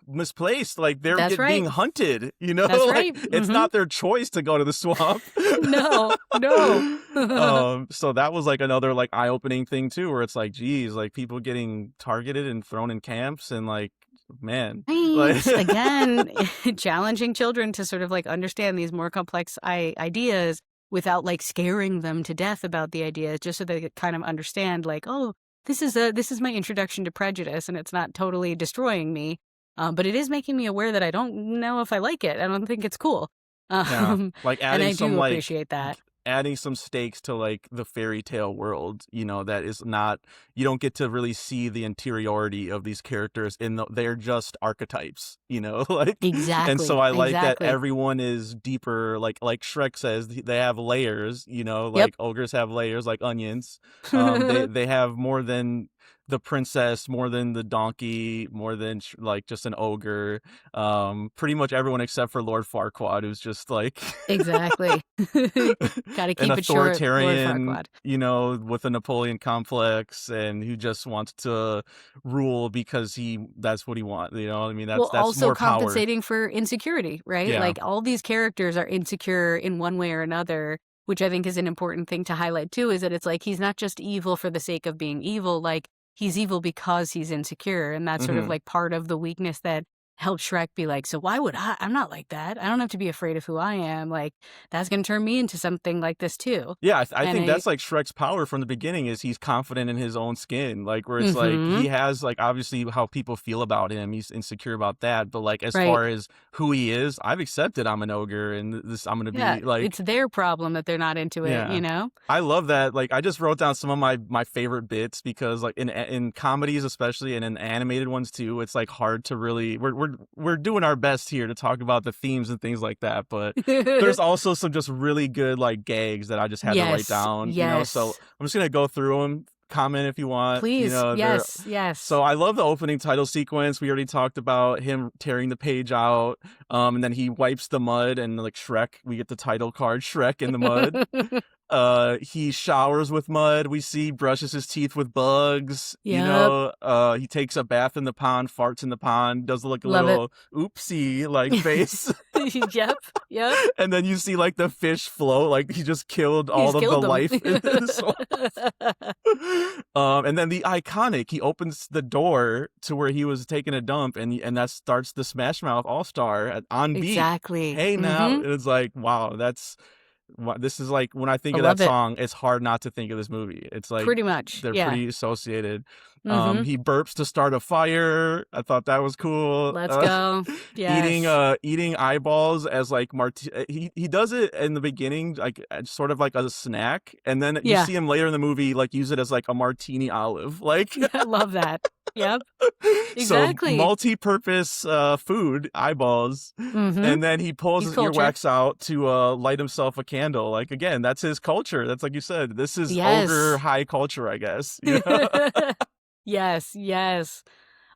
misplaced. Like they're That's being right. hunted. That's Like right. it's Mhm. not their choice to go to the swamp. No, no. So that was like another like eye opening thing too, where it's like, geez, like people getting targeted and thrown in camps, and like, man, like, Right. Again, challenging children to sort of like understand these more complex ideas without like scaring them to death about the ideas, just so they could kind of understand like, oh, this is my introduction to prejudice, and it's not totally destroying me, but it is making me aware that I don't know if I like it. I don't think it's cool, yeah, like and adding I some do like appreciate that. adding some stakes to like the fairy tale world, that is not, you don't get to really see the interiority of these characters they're just archetypes, like, and so Exactly. I like that Exactly. everyone is deeper, like Shrek says, they have layers, Yep. like ogres have layers like onions. They have more than the princess, more than the donkey, more than like just an ogre. Pretty much everyone except for Lord Farquaad, who's just like Exactly. Got to an keep it short, Lord authoritarian, Farquaad. with a Napoleon complex, and who just wants to rule because that's what he wants. I mean, Well, that's also more power. compensating for insecurity, right? Yeah. Like all these characters are insecure in one way or another, which I think is an important thing to highlight too, is that it's like he's not just evil for the sake of being evil, like he's evil because he's insecure. And that's sort of Hmm. like part of the weakness that helps Shrek be like, so why would I? I'm not like that. I don't have to be afraid of who I am. Like that's going to turn me into something like this too. Yeah, I And think that's like Shrek's power from the beginning, is he's confident in his own skin. Like where it's like mm-hmm, he has like obviously how people feel about him, he's insecure about that. But like as right. far as who he is, I've accepted I'm an ogre, and this I'm gonna Yeah. be It's like, their problem that they're not into it, yeah. you know? I love that. Like I just wrote down some of my favorite bits, because like in comedies especially, and in animated ones too, it's like hard to really, we're doing our best here to talk about the themes and things like that, but there's also some just really good like gags that I just had to write Yes, down, so yes. I'm just going to go through them, comment if you want, Please, they're yes, yes. so I love the opening title sequence. We already talked about him tearing the page out, and then he wipes the mud, and like Shrek, we get the title card Shrek in the mud. He showers with mud. We see brushes his teeth with bugs. Yep, He takes a bath in the pond, farts in the pond, does like a love it. little oopsie like face. Yep, yep. And then you see like the fish float, like he just killed He's all of the killed them. life in the swamp. And then the iconic, he opens the door to where he was taking a dump, and that starts the Smash Mouth All Star on beat. Exactly. Hey now, Mhm. and it's like, wow, this is like, when I I think of that love it. song, it's hard not to think of this movie. It's like Pretty much, they're yeah. pretty associated. Mhm. He burps to start a fire. I thought that was cool. Let's go. Eating Yes. eating eyeballs as like he does it in the beginning like sort of like a snack, and then you Yeah. see him later in the movie like use it as like a martini olive, like. I love that. Yep, So exactly. multi-purpose food eyeballs. Mhm. And then he pulls He's his cultured. earwax out to light himself a candle. Like again, that's his culture. That's like you said, this is ogre Yes. high culture, I guess. Yeah. Yes, yes.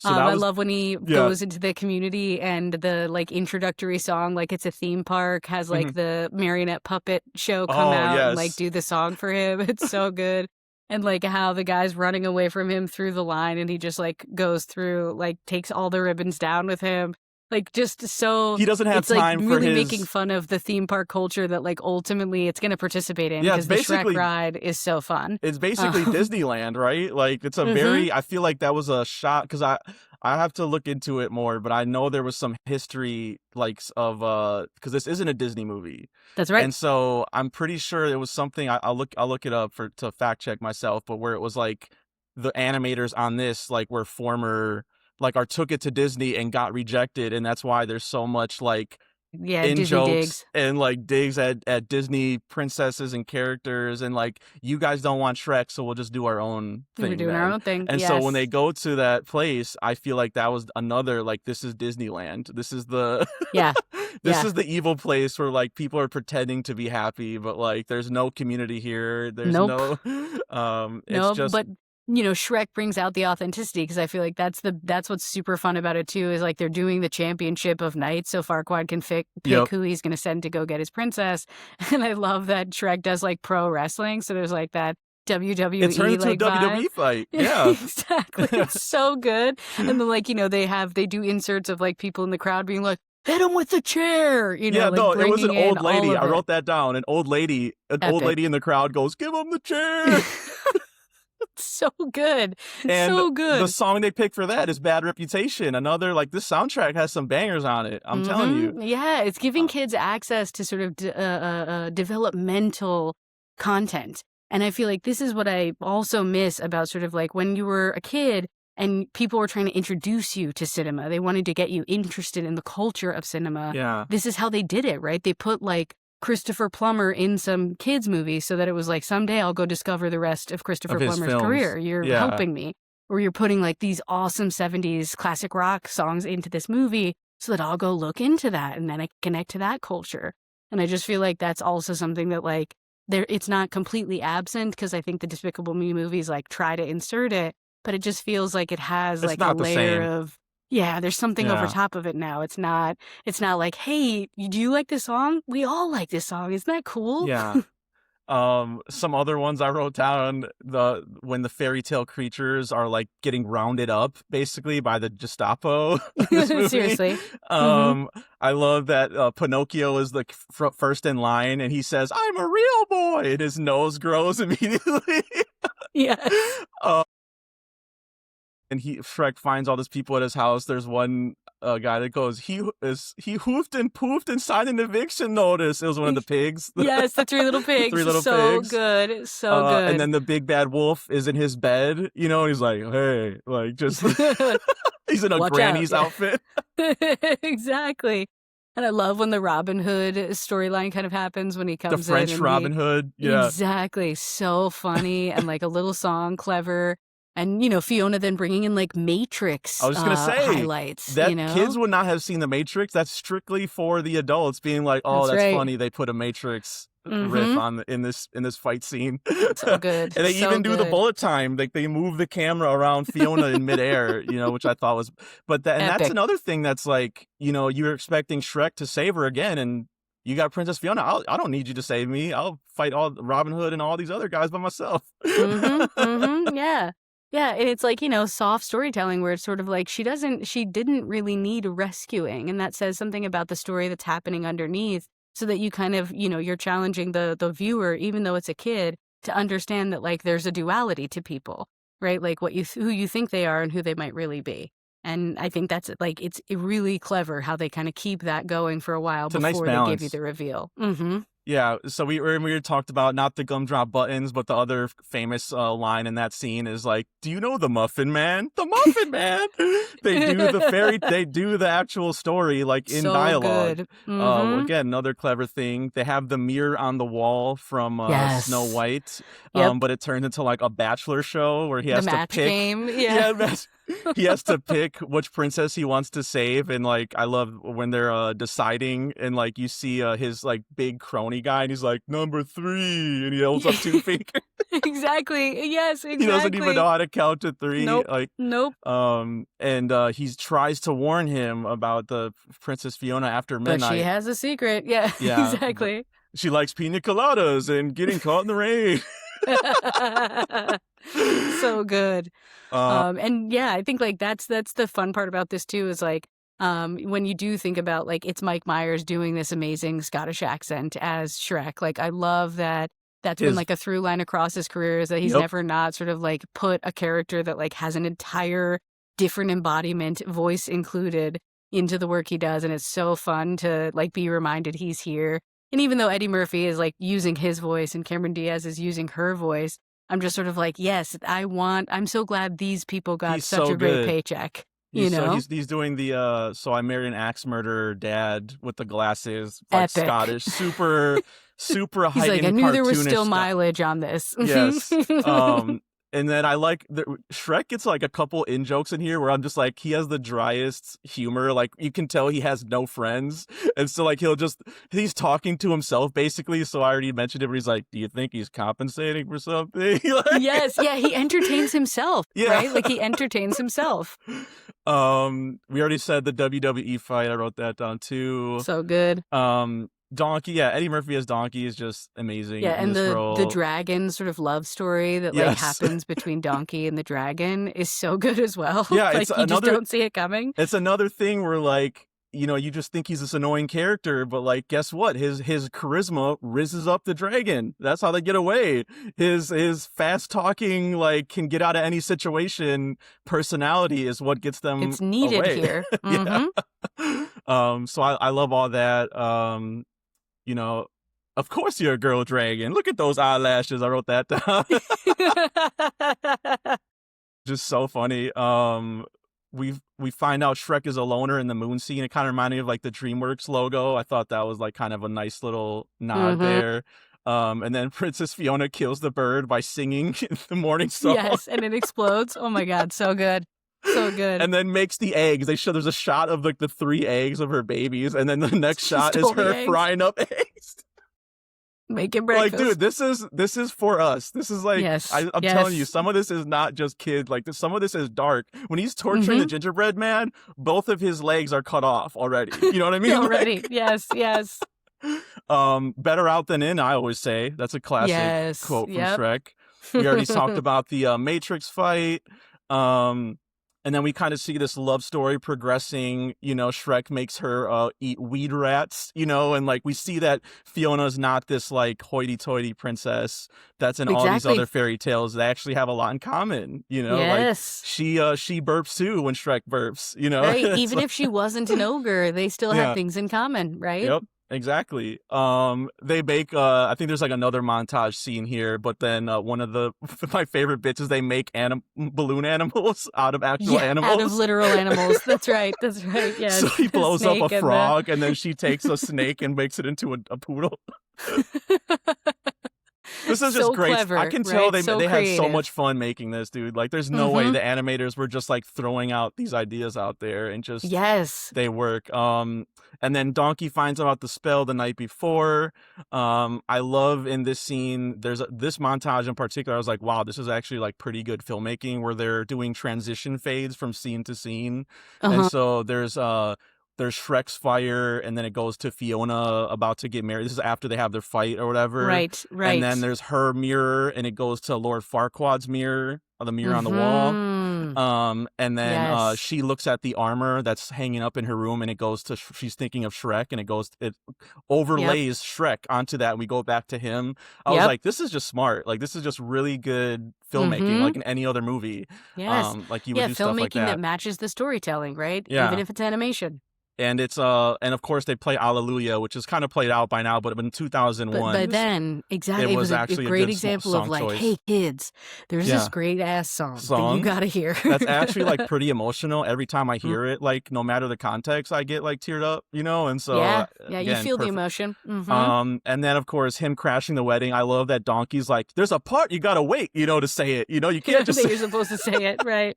So that I was, love when he yeah. goes into the community and the like introductory song, like it's a theme park, has like Mhm. the marionette puppet show come Oh out and like yes. do the song for him. It's so good. And like how the guy's running away from him through the line and he just like goes through, like takes all the ribbons down with him. Like just so He doesn't have it's like time for really making his. fun of the theme park culture that like ultimately it's going to participate in Yeah, it's because the Shrek basically ride is so fun. it's basically Um, Disneyland, right? Like it's a mhm. very, I feel like that was a shot, because I have to look into it more, but I know there was some history like of because this isn't a Disney movie. That's right. And so I'm pretty sure it was something, I'll look it up for to fact check myself, but where it was like the animators on this like were former, like, or took it to Disney and got rejected, and that's why there's so much like Yeah, in Disney jokes digs. and like digs at Disney princesses and characters, and like, you guys don't want Shrek, so we'll just do our own We're thing doing our then. own thing. And so when they Yes. go to that place, I feel like that was another like, this is Disneyland. This is the Yeah. this Yeah. is the evil place where like people are pretending to be happy, but like there's no community here. There's Nope. no it's Nope. just But Shrek brings out the authenticity, because I feel like that's what's super fun about it too, is like they're doing the championship of knights, so Farquaad can pick Yep. who he's going to send to go get his princess. And I love that Shrek does like pro wrestling, so there's like that It turned WWE into a like vibe. WWE fight. Yeah. Exactly. It's so good. And then like, they do inserts of like people in the crowd being like, hit him with the chair, Yeah, like no, it was an bringing in old all lady. of I it. wrote that down. An old lady Epic. in the crowd goes, "Give him the chair." So good. And So the good. song they picked for that is Bad Reputation. Another, like, this soundtrack has some bangers on it. I'm telling you. Yeah, it's giving Uh, kids access to sort of developmental content. And I feel like this is what I also miss about sort of like when you were a kid and people were trying to introduce you to cinema. They wanted to get you interested in the culture of cinema. yeah. This is how they did it, right? They put like Christopher Plummer in some kids' movies so that it was like, someday I'll go discover the rest of Christopher Of his Plummer's films. career. You're Yeah. helping me. Or you're putting like these awesome 70s classic rock songs into this movie so that I'll go look into that and then I can connect to that culture. And I just feel like that's also something that like it's not completely absent, because I think the Despicable Me movies like try to insert it, but it just feels like it has It's like a not the layer same. of, there's something over Yeah. top of it now. It's not like, hey, do you like this song? We all like this song. Isn't that cool? Yeah. Some other ones I wrote down, when the fairy tale creatures are like getting rounded up basically by the Gestapo in this movie. Seriously. Mm-hmm. I love that Pinocchio is the first in line and he says, "I'm a real boy," and his nose grows immediately. Yes. And Shrek finds all these people at his house. There's one guy that goes, he hoofed and poofed and signed an eviction notice. It was one of the pigs. Yes, the three little pigs. Three Little so Pigs. good. So good. And then the big bad wolf is in his bed, and he's like, "Hey," like just he's in a Watch granny's out. outfit. Exactly. And I love when the Robin Hood storyline kind of happens when he The comes French in. And Robin Hood. Yeah. Exactly. So funny. And like a little song, clever. And, Fiona then bringing in like Matrix I was just gonna say highlights. that kids would not have seen the Matrix. That's strictly for the adults, being like, "Oh, that's right. funny. They put a Matrix riff on in this fight scene." So good. And they so even do the good. bullet time. Like they move the camera around Fiona in midair, which I thought was. But and that's Epic. another thing that's like, you're expecting Shrek to save her again, and you got Princess Fiona. I don't need you to save me. I'll fight all Robin Hood and all these other guys by myself. Yeah. Yeah, and it's like, soft storytelling where it's sort of like she didn't really need rescuing. And that says something about the story that's happening underneath, so that you kind of, you're challenging the viewer, even though it's a kid, to understand that like there's a duality to people, right? Like who you think they are and who they might really be. And I think that's like, it's really clever how they kind of keep that going for a while It's a nice before they give balance. you the reveal. Yeah, so we talked about not the gumdrop buttons, but the other famous line in that scene is like, "Do you know the Muffin Man? The Muffin Man!" They do the actual story like in So dialogue. good. Again, another clever thing. They have the mirror on the wall from Yes. Snow White, Yep. but it turns into like a bachelor show where he has The to match pick. game. Yeah. He has to pick which princess he wants to save, and like I love when they're deciding, and like you see his like big crony guy, and he's like, "Number 3," and he holds up 2 fingers. Exactly. Yes, exactly. He doesn't even know how to count to 3. Nope. And he tries to warn him about the Princess Fiona after midnight. But she has a secret. Yeah, Yeah, exactly. She likes pina coladas and getting caught in the rain. So good. Uh, And yeah, I think like that's the fun part about this too, is like when you do think about like it's Mike Myers doing this amazing Scottish accent as Shrek. Like I love that that's been like a through line across his career, is that he's never not sort of like put a character that like has an entire different embodiment, voice included, into the work he does. And it's so fun to like be reminded he's here. And even though Eddie Murphy is like using his voice and Cameron Diaz is using her voice, I'm just sort of like, yes, I'm so glad these people got He's such so a great good. paycheck. He's doing the So I Married an Axe Murderer dad with the glasses, like Epic. Scottish, super He's heightened like, I knew there was cartoonish still style. mileage on this. Yes. And then I like Shrek gets like a couple in jokes in here where I'm just like, he has the driest humor. Like you can tell he has no friends. And so like he's talking to himself basically. So I already mentioned it where he's like, do you think he's compensating for something? Like, Yes, yeah, he entertains himself, yeah. right? Like he entertains himself. We already said the WWE fight. I wrote that down too. So good. Donkey, yeah, Eddie Murphy as Donkey is just amazing Yeah, in and this the role. dragon sort of love story that like Yes. happens between Donkey and the dragon is so good as well. Yeah, like it's you just don't see it coming. It's another thing where like, you know, you just think he's this annoying character, but like, guess what? His charisma rises up the dragon. That's how they get away. His fast talking, like, can get out of any situation. Personality is what gets them. It's needed away. here. Mm-hmm. Yeah. So I love all that. You know, of course you're a girl dragon. Look at those eyelashes. I wrote that down. Just so funny. We find out Shrek is a loner in the moon scene. It kind of reminded me of like the DreamWorks logo. I thought that was like kind of a nice little nod there. And then Princess Fiona kills the bird by singing the morning song. Yes, and it explodes. Oh my God, so good. So good. And then makes the eggs. There's a shot of like the 3 eggs of her babies, and then the next shot is her frying up eggs. Making breakfast. Like, dude, this is for us. This is like, yes, I'm telling you, some of this is not just kids. Like, some of this is dark. When he's torturing the gingerbread man, both of his legs are cut off already. You know what I mean? Already, like, yes. Better out than in, I always say. That's a classic quote from Shrek. We already talked about the Matrix fight. And then we kind of see this love story progressing. You know, Shrek makes her eat weed rats, you know, and like we see that Fiona's not this like hoity-toity princess that's in all these other fairy tales. They actually have a lot in common, you know. Yes. Like she burps too when Shrek burps, you know. Right. Even if she wasn't an ogre, they still have things in common, right? Yep. Exactly. They make I think there's like another montage scene here, but then one of my favorite bits is they make balloon animals out of actual animals. Out of literal animals. That's right. Yes. So he blows up a frog and then she takes a snake and makes it into a poodle. This is just great. Clever, I can tell they had so much fun making this, dude. Like, there's no way the animators were just like throwing out these ideas out there and just they work. And then Donkey finds out the spell the night before. I love in this scene. There's this montage in particular. I was like, wow, this is actually like pretty good filmmaking where they're doing transition fades from scene to scene, and so there's Shrek's fire, and then it goes to Fiona about to get married. This is after they have their fight or whatever. Right. And then there's her mirror, and it goes to Lord Farquaad's mirror, the mirror on the wall. And then she looks at the armor that's hanging up in her room, and it goes to, she's thinking of Shrek, and it overlays Shrek onto that, and we go back to him. I was like, this is just smart. Like, this is just really good filmmaking, like in any other movie. Yes. Like you would do stuff like that. Filmmaking that matches the storytelling, right? Yeah. Even if it's animation. And it's and of course they play Alleluia, which is kind of played out by now, but in 2001, but then exactly, it was actually a great example of like, choice. Hey kids, there's this great ass song that you gotta hear. That's actually like pretty emotional. Every time I hear it, like no matter the context, I get like teared up, you know. And so again, you feel the emotion. And then of course him crashing the wedding. I love that Donkey's like, there's a part you gotta wait, you know, to say it. You know, you can't just. You're supposed to say it, right?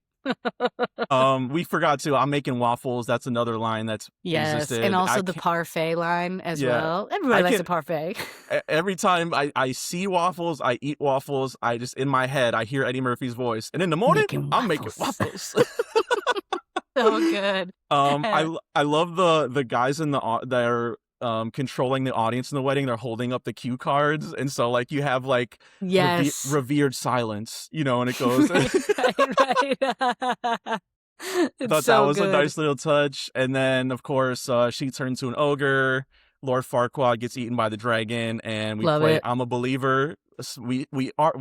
We forgot to. I'm making waffles. That's another line that's existed. And also the parfait line as well. Everybody likes a parfait. Every time I see waffles, I eat waffles. I just in my head I hear Eddie Murphy's voice, and in the morning I'm making waffles. So good. I love the guys in that are controlling the audience in the wedding. They're holding up the cue cards, and so like you have like revered silence, you know, and it goes right. I thought that was a nice little touch. And then of course she turns to an ogre. Lord Farquaad gets eaten by the dragon, and we play I'm a Believer. We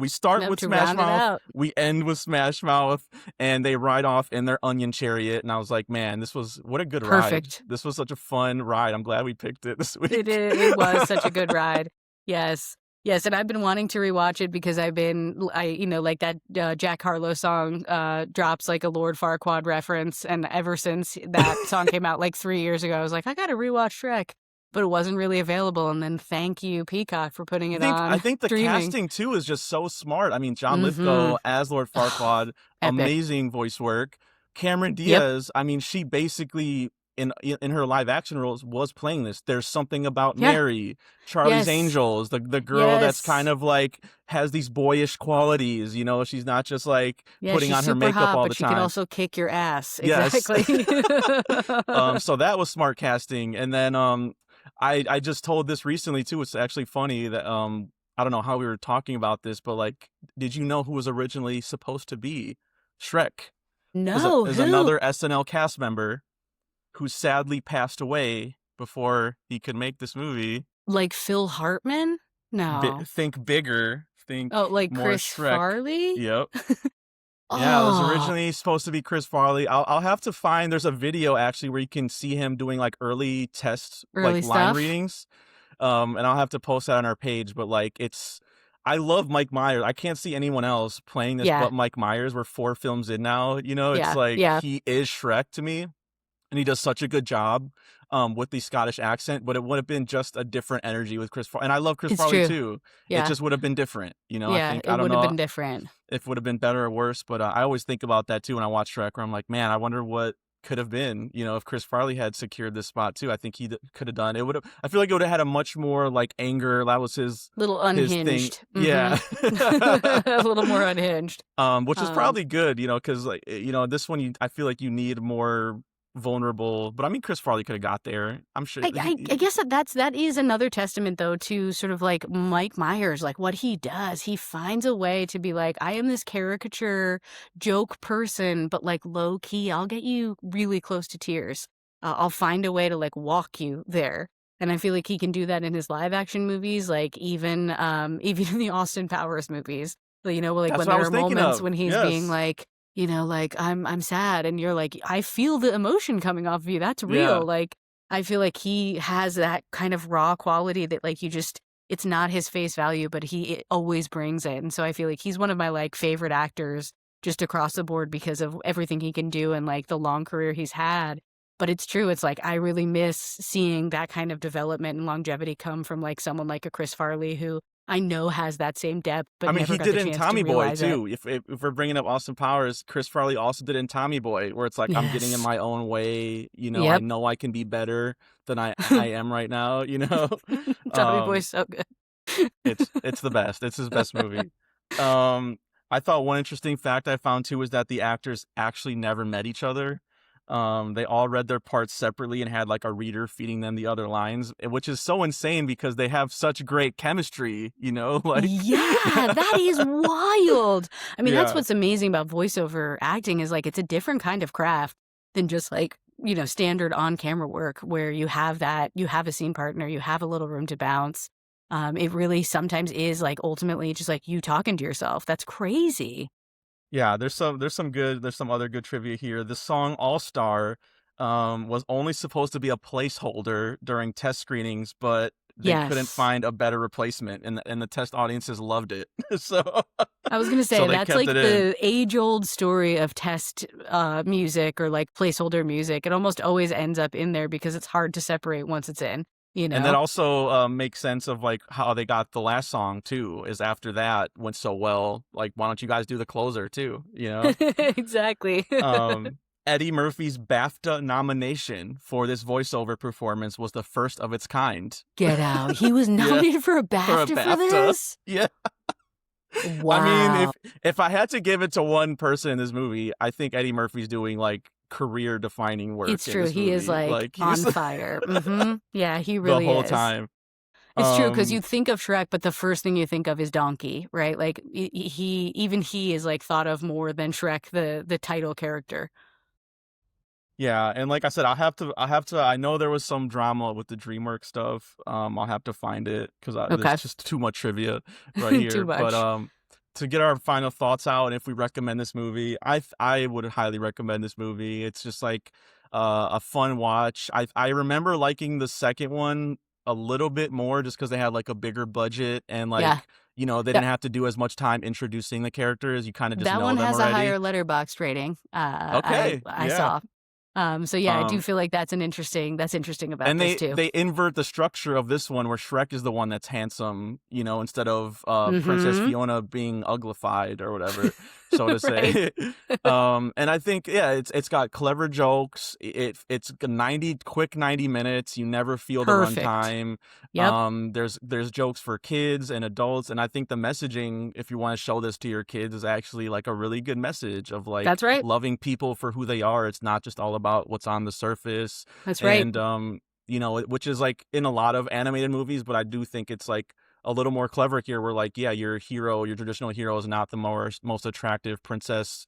start with Smash Mouth, we end with Smash Mouth, and they ride off in their onion chariot. And I was like, man, what a good ride. This was such a fun ride. I'm glad we picked it this week. It was such a good ride. Yes, and I've been wanting to rewatch it because like that Jack Harlow song drops like a Lord Farquaad reference, and ever since that song came out like 3 years ago, I was like, I gotta rewatch Shrek. but it wasn't really available. And then thank you, Peacock, for putting it I on think the streaming. casting too is just so smart. I mean, John Mm-hmm. Lithgow as Lord Farquaad, Epic. amazing voice work. Cameron Yep. Diaz, I mean, she basically in her live action roles was playing this. There's something about Yeah. Mary, Charlie's Yes. Angels, the girl that's kind Yes. of like has these boyish qualities. You know, she's not just like Yeah, putting she's on her super makeup hot, all but the she can time. also kick your ass. Yes. Exactly. So that was smart casting. And then I just told this recently too. It's actually funny that I don't know how we were talking about this, but like, did you know who was originally supposed to be Shrek? No, Is who? another SNL cast member who sadly passed away before he could make this movie. Like Phil Hartman? No. Think bigger, Oh, think like more Chris Shrek. Farley? Yep. Yeah, it was Oh, originally supposed to be Chris Farley. I'll have to find. There's a video actually where you can see him doing like early test early like line stuff? readings. And I'll have to post that on our page. But like, I love Mike Myers. I can't see anyone else playing this Yeah, but Mike Myers. We're 4 films in now. You know, it's yeah, like yeah. he is Shrek to me, and he does such a good job with the Scottish accent. But it would have been just a different energy with Chris Farley, and I love Chris It's Farley true. too. It Yeah, just would have been different. You know, I yeah, think it I don't would have know been different. if it would have been better or worse, but I always think about that too when I watch Shrek, where I'm like, man, I wonder what could have been, you know, if Chris Farley had secured this spot too. I think he could have done it. Would have. I feel like it would have had a much more like anger. That was Little his thing. unhinged. Yeah. A little more unhinged. Which is Um, probably good, you know, because like you know, this one I feel like you need more vulnerable. But I mean, Chris Farley could have got there. I'm sure. I guess that is another testament though to sort of like Mike Myers, like what he does. He finds a way to be like, I am this caricature joke person, but like low key, I'll get you really close to tears. I'll find a way to like walk you there. And I feel like he can do that in his live action movies, like even even in the Austin Powers movies. But, you know, like That's when what I there was are thinking moments of. when he's being Yes. like, you know, like I'm sad, and you're like, I feel the emotion coming off of you. That's Yeah. real. Like I feel like he has that kind of raw quality that like you just it's not his face value, but he always brings it. And so I feel like he's one of my like favorite actors just across the board because of everything he can do and like the long career he's had. But it's true. It's like I really miss seeing that kind of development and longevity come from like someone like a Chris Farley who I know has that same depth, I but mean, never he got did the it in chance to Tommy Boy realize it. too. If we're bringing up Austin Powers, Chris Farley also did it in Tommy Boy, where it's like I'm getting in Yes. my own way. I Yep. know I can be better than I am right now. Tommy um, Boy's so good. it's the best. It's his best movie. Um, I thought one interesting fact I found too was that the actors actually never met each other. They all read their parts separately and had like a reader feeding them the other lines, which is so insane because they have such great chemistry. Like Yeah, that is wild. I mean, that's yeah. what's amazing about voiceover acting is like it's a different kind of craft than just like, you know, standard on-camera work where you have a scene partner, you have a little room to bounce. It really sometimes is like ultimately just like you talking to yourself. That's crazy. Yeah, there's some other good trivia here. The song All Star was only supposed to be a placeholder during test screenings, but they couldn't Yes. find a better replacement and the test audiences loved it. So I was gonna so say they that's kept like it in. the age-old story of test music or like placeholder music. It almost always ends up in there because it's hard to separate once it's in, you And that know? also makes sense of like how they got the last song too, is after that went so well, like why don't you guys do the closer too? Exactly. Eddie Murphy's BAFTA nomination for this voiceover performance was the first of its kind. Get Out. He was Yeah, nominated for a for a BAFTA for BAFTA. this? Yeah. I mean, Wow. if I had to give it to one person in this movie, I think Eddie Murphy's doing like career defining work It's in true. this He is movie. like Like on he's fire. Yeah, he the really whole is. time. It's true because Um you think of Shrek, but the first thing you think of is Donkey, right? Like he is like thought of more than Shrek, the title character. Yeah, and like I said, I know there was some drama with the Dreamworks stuff. I'll have to find it because there's Okay. just too much trivia right Too here. But much. to get our final thoughts out, and if we recommend this movie, I would highly recommend this movie. It's just like a fun watch. I remember liking the second one a little bit more just because they had like a bigger budget and Yeah. like they That didn't have to do as much time introducing the characters. You kind of just that know one them has a already. higher letterboxd rating. Okay, I yeah. saw. So yeah, I do Um, feel like that's interesting about and this they too. they invert the structure of this one where Shrek is the one that's handsome, instead of Princess Mhm. Fiona being uglified or whatever, so to Right. say. And I think yeah, it's got clever jokes. It's 90 minutes. You never feel the Perfect. runtime. Yep. There's jokes for kids and adults, and I think the messaging, if you want to show this to your kids, is actually like a really good message of like That's right. loving people for who they are. It's not just all about what's on the surface. That's right. And which is like in a lot of animated movies, but I do think it's like a little more clever here where like yeah, your hero, your traditional hero is not the most attractive princess.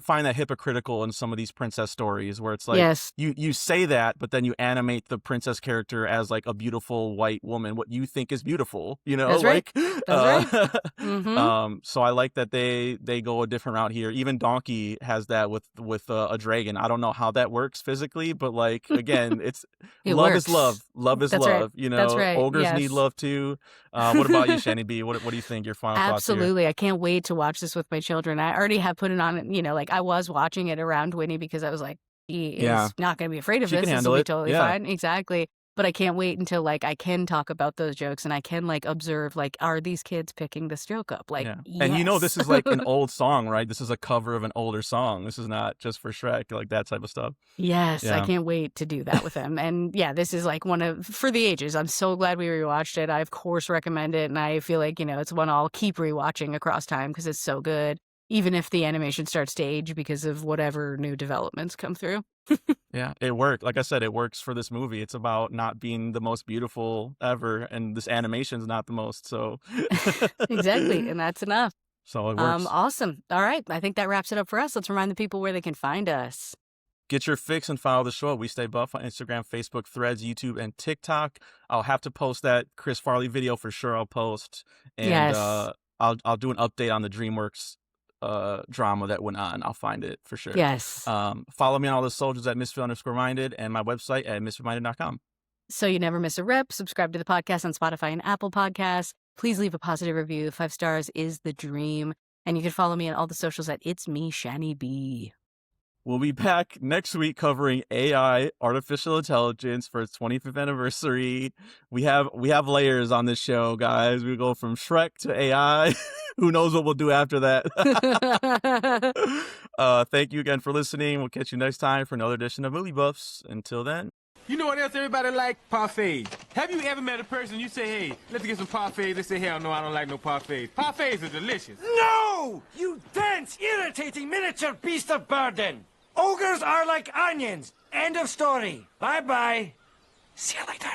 Find that hypocritical in some of these princess stories where it's like Yes. you say that, but then you animate the princess character as like a beautiful white woman, what you think is beautiful, That's right. like That's right. Mhm. so I like that they go a different route here. Even Donkey has that with a dragon. I don't know how that works physically, but like again, it's It love is works. love. Love is That's right. love. That's right. Ogres need Yes. love too. What about you, Shani B? What do you think? Your final thoughts here? Absolutely. I can't wait to watch this with my children. I already have put it on, like I was watching it around Winnie because I was like, he Yeah, is not going to be afraid of she can this. This will handle be it. totally Yeah. fine. Exactly. But I can't wait until like I can talk about those jokes and I can like observe like, are these kids picking this joke up? Like, Yeah. And this yes. is like an old song, right? This is a cover of an older song. This is not just for Shrek, like that type of stuff. Yes, I Yeah. can't wait to do that with them. And yeah, this is like one of for the ages. I'm so glad we rewatched it. I of course recommend it, and I feel like it's one I'll keep rewatching across time because it's so good. Even if the animation starts to age because of whatever new developments come through. Yeah. It worked. Like I said, it works for this movie. It's about not being the most beautiful ever, and this animation's not the most, so Exactly, and that's enough. so it works. Awesome. All right, I think that wraps it up for us. Let's remind the people where they can find us. Get your fix and follow the show. We Stay Buff on Instagram, Facebook, Threads, YouTube, and TikTok. I'll have to post that Chris Farley video for sure. I'll post, and Yes. I'll do an update on the DreamWorks drama that went on. I'll find it for sure. Yes. Follow me on all the socials at misfit_minded and my website at misfitminded.com. So you never miss a rep. Subscribe to the podcast on Spotify and Apple Podcasts. Please leave a positive review. 5 stars is the dream. And you can follow me on all the socials at It's Me, Shani B. We'll be back next week covering AI, artificial intelligence, for its 25th anniversary. We have layers on this show, guys. We go from Shrek to AI. Who knows what we'll do after that? Thank you again for listening. We'll catch you next time for another edition of Movie Buffs. Until then. You know what else everybody like? Parfaits. Have you ever met a person, you say, hey, let's get some parfaits. They say, hell no, I don't like no parfaits. Parfaits are delicious. No! You dense, irritating miniature beast of burden! Ogres are like onions. End of story. Bye-bye. See you later.